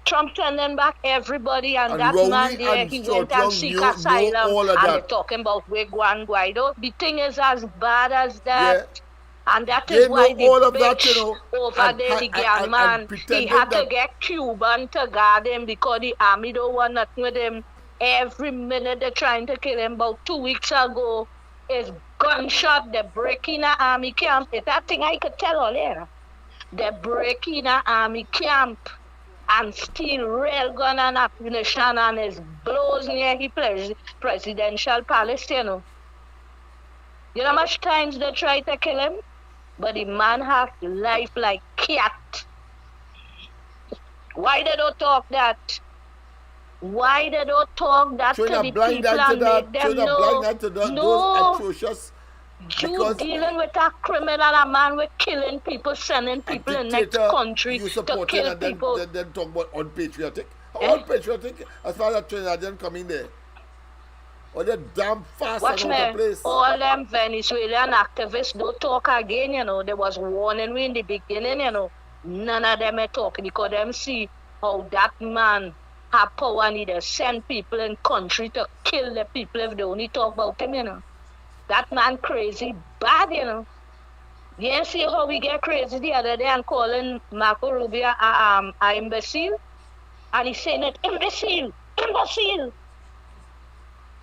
Trump sending back everybody, and that Rowley man there, he went and seek asylum, and they're talking about where Juan Guaido. The thing is as bad as that. Yeah. And that is why the all of bitch that, you know, over there, the gang man, he had to get Cuban to guard him because the army don't want nothing with him. Every minute they're trying to kill him. About 2 weeks ago, is gunshot. They break in an army camp. It's that thing I could tell all there. They break in an army camp and steal rail gun and ammunition, and his blows near the presidential palace, you know. You know how much times they try to kill him? But the man has life like cat. Why they don't talk that? Why they don't talk that to the people and make them know? No, those atrocious. You dealing with a criminal, a man with killing people, sending people in next country to kill people. Then talk about unpatriotic. Unpatriotic as far as Trinidadian coming there. Or they're damn fast Watch me, place. All them Venezuelan activists don't talk again, you know. There was warning we in the beginning, you know. None of them are talking because them see how that man have power and he send people in country to kill the people if they only talk about him, you know. That man crazy bad, you know. You see how we get crazy the other day and calling Marco Rubio an imbecile? And he's saying it, imbecile.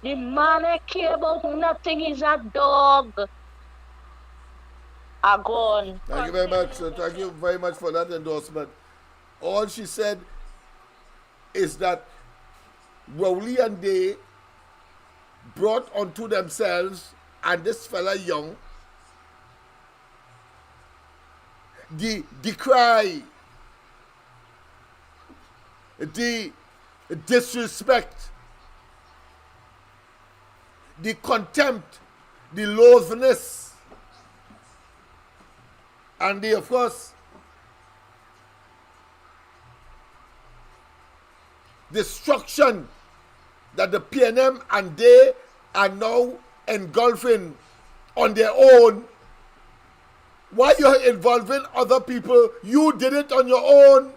The man I care about nothing, he's a dog. Gone. Thank you very much. Thank you very much for that endorsement. All she said is that Rowley and they brought onto themselves, and this fella young, the cry, the disrespect, the contempt, the loathness and the, of course, destruction that the PNM and they are now engulfing on their own. Why you're involving other people? You did it on your own.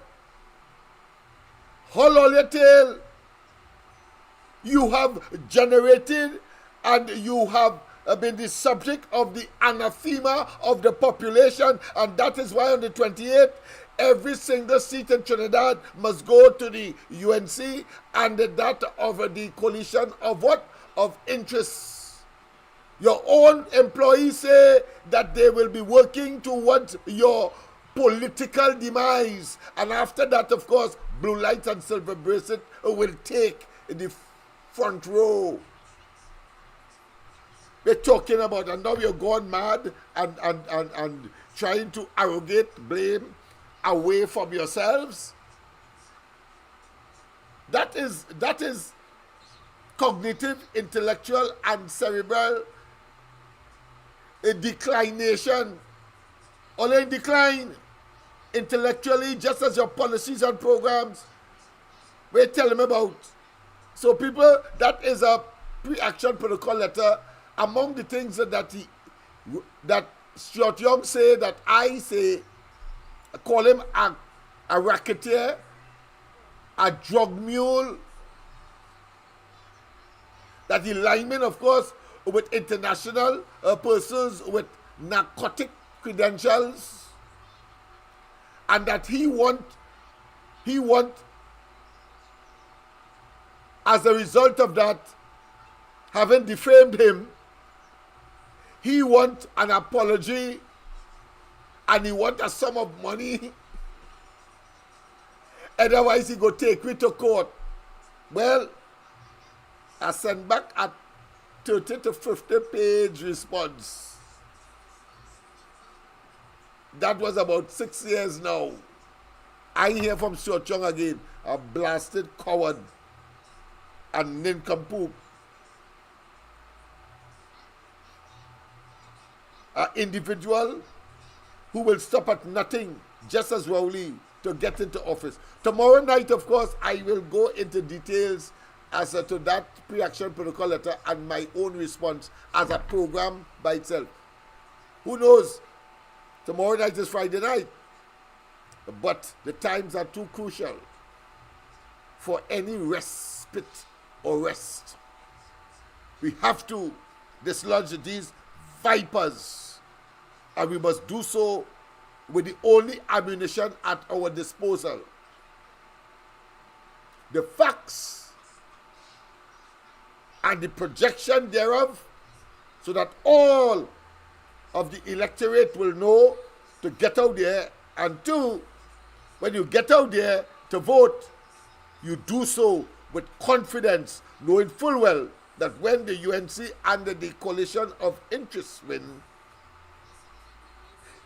Hold on your tail. You have generated and you have been the subject of the anathema of the population, and that is why on the 28th, every single seat in Trinidad must go to the UNC and that of the coalition of what? Of interests. Your own employees say that they will be working towards your political demise. And after that, of course, Blue Lights and Silver Bracelet will take the front row. We're talking about, and now you're gone mad and trying to arrogate blame away from yourselves. That is cognitive, intellectual, and cerebral a declination. Only in decline intellectually, just as your policies and programs we're telling them about. So people, that is a pre-action protocol letter. Among the things that Stuart Young say, that I say, call him a racketeer, a drug mule, that the lineman, of course, with international persons with narcotic credentials, and that he want, as a result of that, having defamed him, he want an apology and he want a sum of money. Otherwise, he go take me to court. Well, I send back a 30 to 50 page response. That was about 6 years now. I hear from Stuart Young again, a blasted coward and nincompoop. An individual who will stop at nothing, just as Rowley, to get into office. Tomorrow night, of course, I will go into details as to that pre-action protocol letter and my own response as a program by itself. Who knows? Tomorrow night is Friday night. But the times are too crucial for any respite or rest. We have to dislodge these vipers, and we must do so with the only ammunition at our disposal. The facts and the projection thereof, so that all of the electorate will know to get out there, and two, when you get out there to vote, you do so with confidence, knowing full well that when the UNC and the coalition of interests win,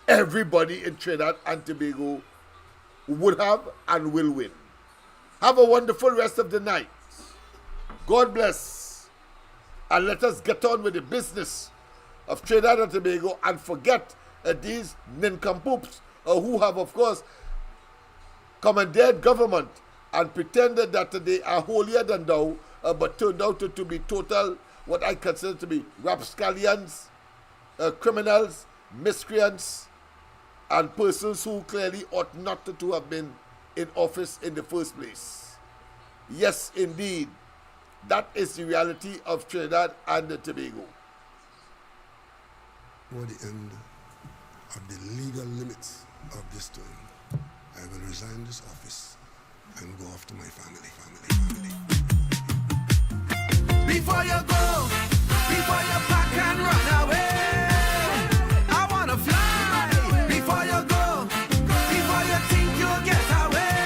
everybody in Trinidad and Tobago would have and will win. Have a wonderful rest of the night. God bless. And let us get on with the business of Trinidad and Tobago and forget these nincompoops who have, of course, commandeered government and pretended that they are holier than thou, but turned out to be total, what I consider to be rapscallions, criminals, miscreants, and persons who clearly ought not to have been in office in the first place. Yes, indeed, that is the reality of Trinidad and Tobago. For the end of the legal limits of this term, I will resign this office and go off to my family. Before you go, before you pack and run away, I wanna fly. Before you go, before you think you'll get away.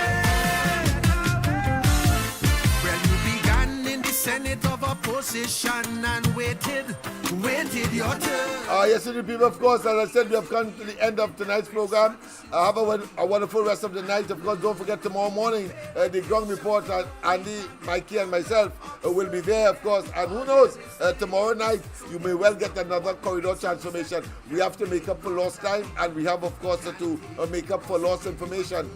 Well, you began in the Senate of a post position and waited your turn. Yes, people, of course, as I said, we have come to the end of tonight's program. Have a wonderful rest of the night. Of course, don't forget tomorrow morning, the ground report, Andy, Mikey, and myself will be there, of course. And who knows, tomorrow night, you may well get another corridor transformation. We have to make up for lost time, and we have, of course, to make up for lost information.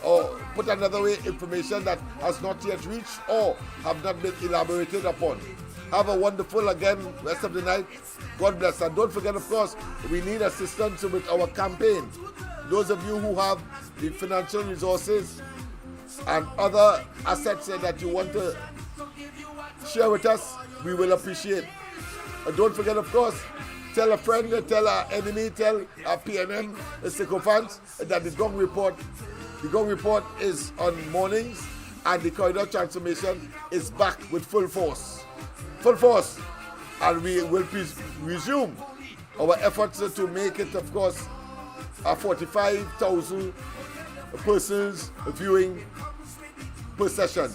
Or put another way, information that has not yet reached or have not been elaborated upon. Have a wonderful, again, rest of the night. God bless. And don't forget, of course, we need assistance with our campaign. Those of you who have the financial resources and other assets that you want to share with us, we will appreciate. And don't forget, of course, tell a friend, tell an enemy, tell a PNM, the sycophants, that the Gong Report is on mornings, and the corridor transformation is back with full force. And we will resume our efforts to make it, of course, a 45,000 persons viewing per session.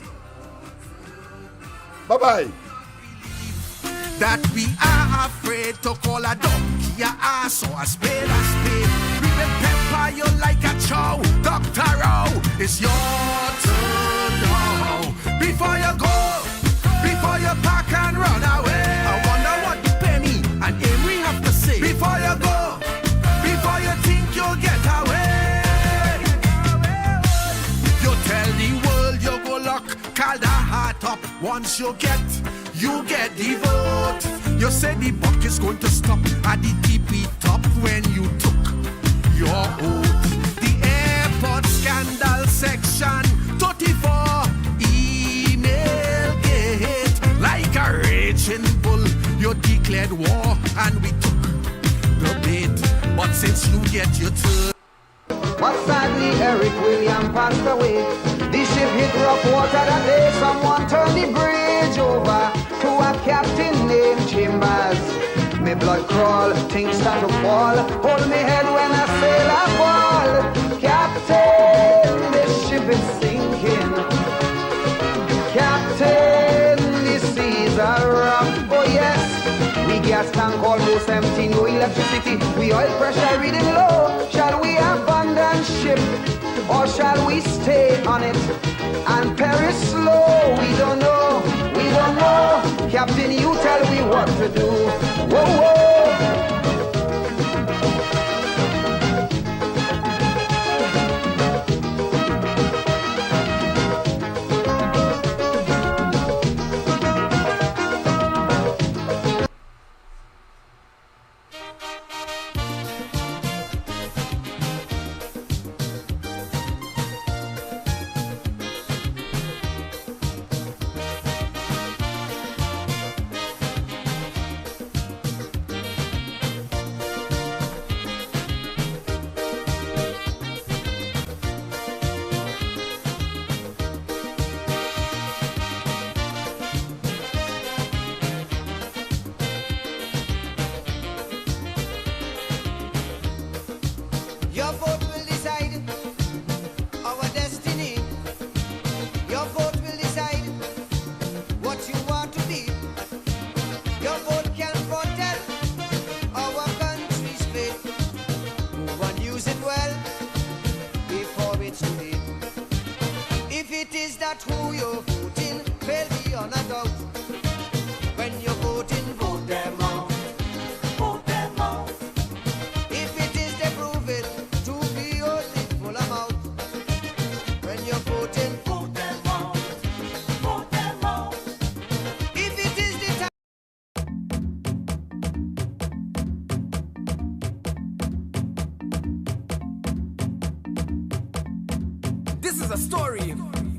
Bye-bye. That we are afraid to call a donkey a ass or a spade a spade. We will pepper you like a chow. Dr. Row, it's your turn now. Before you go, before you pack and run away, I wonder what Penny and Amy have to say. Before you go, before you think you'll get away, you tell the world you go lock, call the heart up. Once you get the vote. You said the buck is going to stop at the TP top when you took your oath. The airport scandal section 34 email gate. Like a raging bull, you declared war and we took the bait. But since you get your turn, but sadly Eric William passed away. The ship hit rough water that day. Someone turned the bridge over to a captain named Chambers. Me blood crawl, things start to fall. Hold me head when I sail a fall. Captain, this ship is sinking. Captain, the seas are rough. Oh yes, we gas tank almost empty, no electricity. We oil pressure reading low. Shall we abandon ship or shall we stay on it and perish slow? We don't know. Captain, you tell me what to do. Whoa, whoa.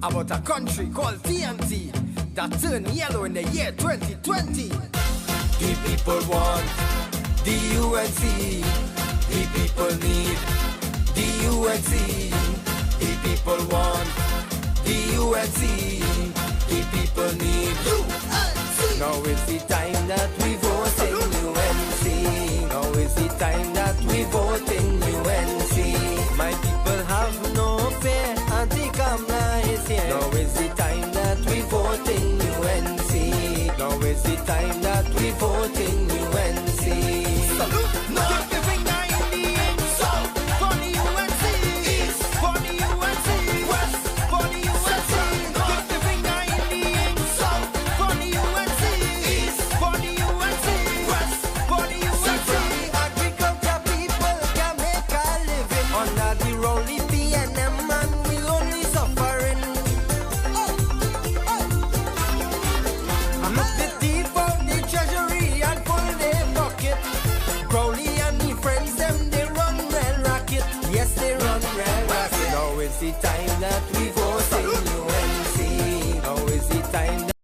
About a country called TNT that turned yellow in the year 2020. The people want the UNC. The people need the UNC. The people want the UNC. The people need UNC. Now is the time that we vote in UNC. Now is the time that we vote in UNC. My people have no fear. Anti-Kamla is here. Now is the time that we vote in UNC. Now is the it's time that we vote in UNC. Salute! No! Give the finger in the air. South for the UNC. East for the UNC. West for the UNC. Give the finger in the air. South for the UNC. East for the UNC. West for the UNC. Agriculture people can make a living under the Rowley PNM, and we only suffering. I'm not the thief of the treasury and pull their pocket. Crowley and the friends, them, they run red racket. Yes, they run red racket. Now is the time that we vote in UNC. Now is the time that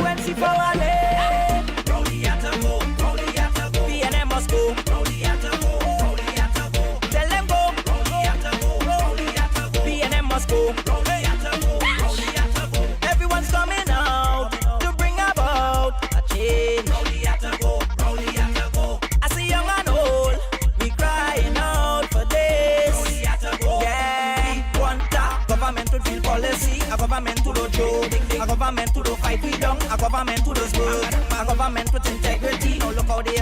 UNC for a day. Rowley at a go, Rowley at a go. PNM must go. Rowley at a go, Rowley at a go. Tell them go. Rowley at a go, Rowley at a go. PNM must go. Rowley at a go, Rowley at a go. Everyone's coming out to bring about a change. Rowley at a go, Rowley at a go. I see young and old, we crying out for this. Rowley at a go. Yeah, want a government to feel policy, a government to do joke, a government to do fight we down, a government to do good, a government with integrity. Now look how they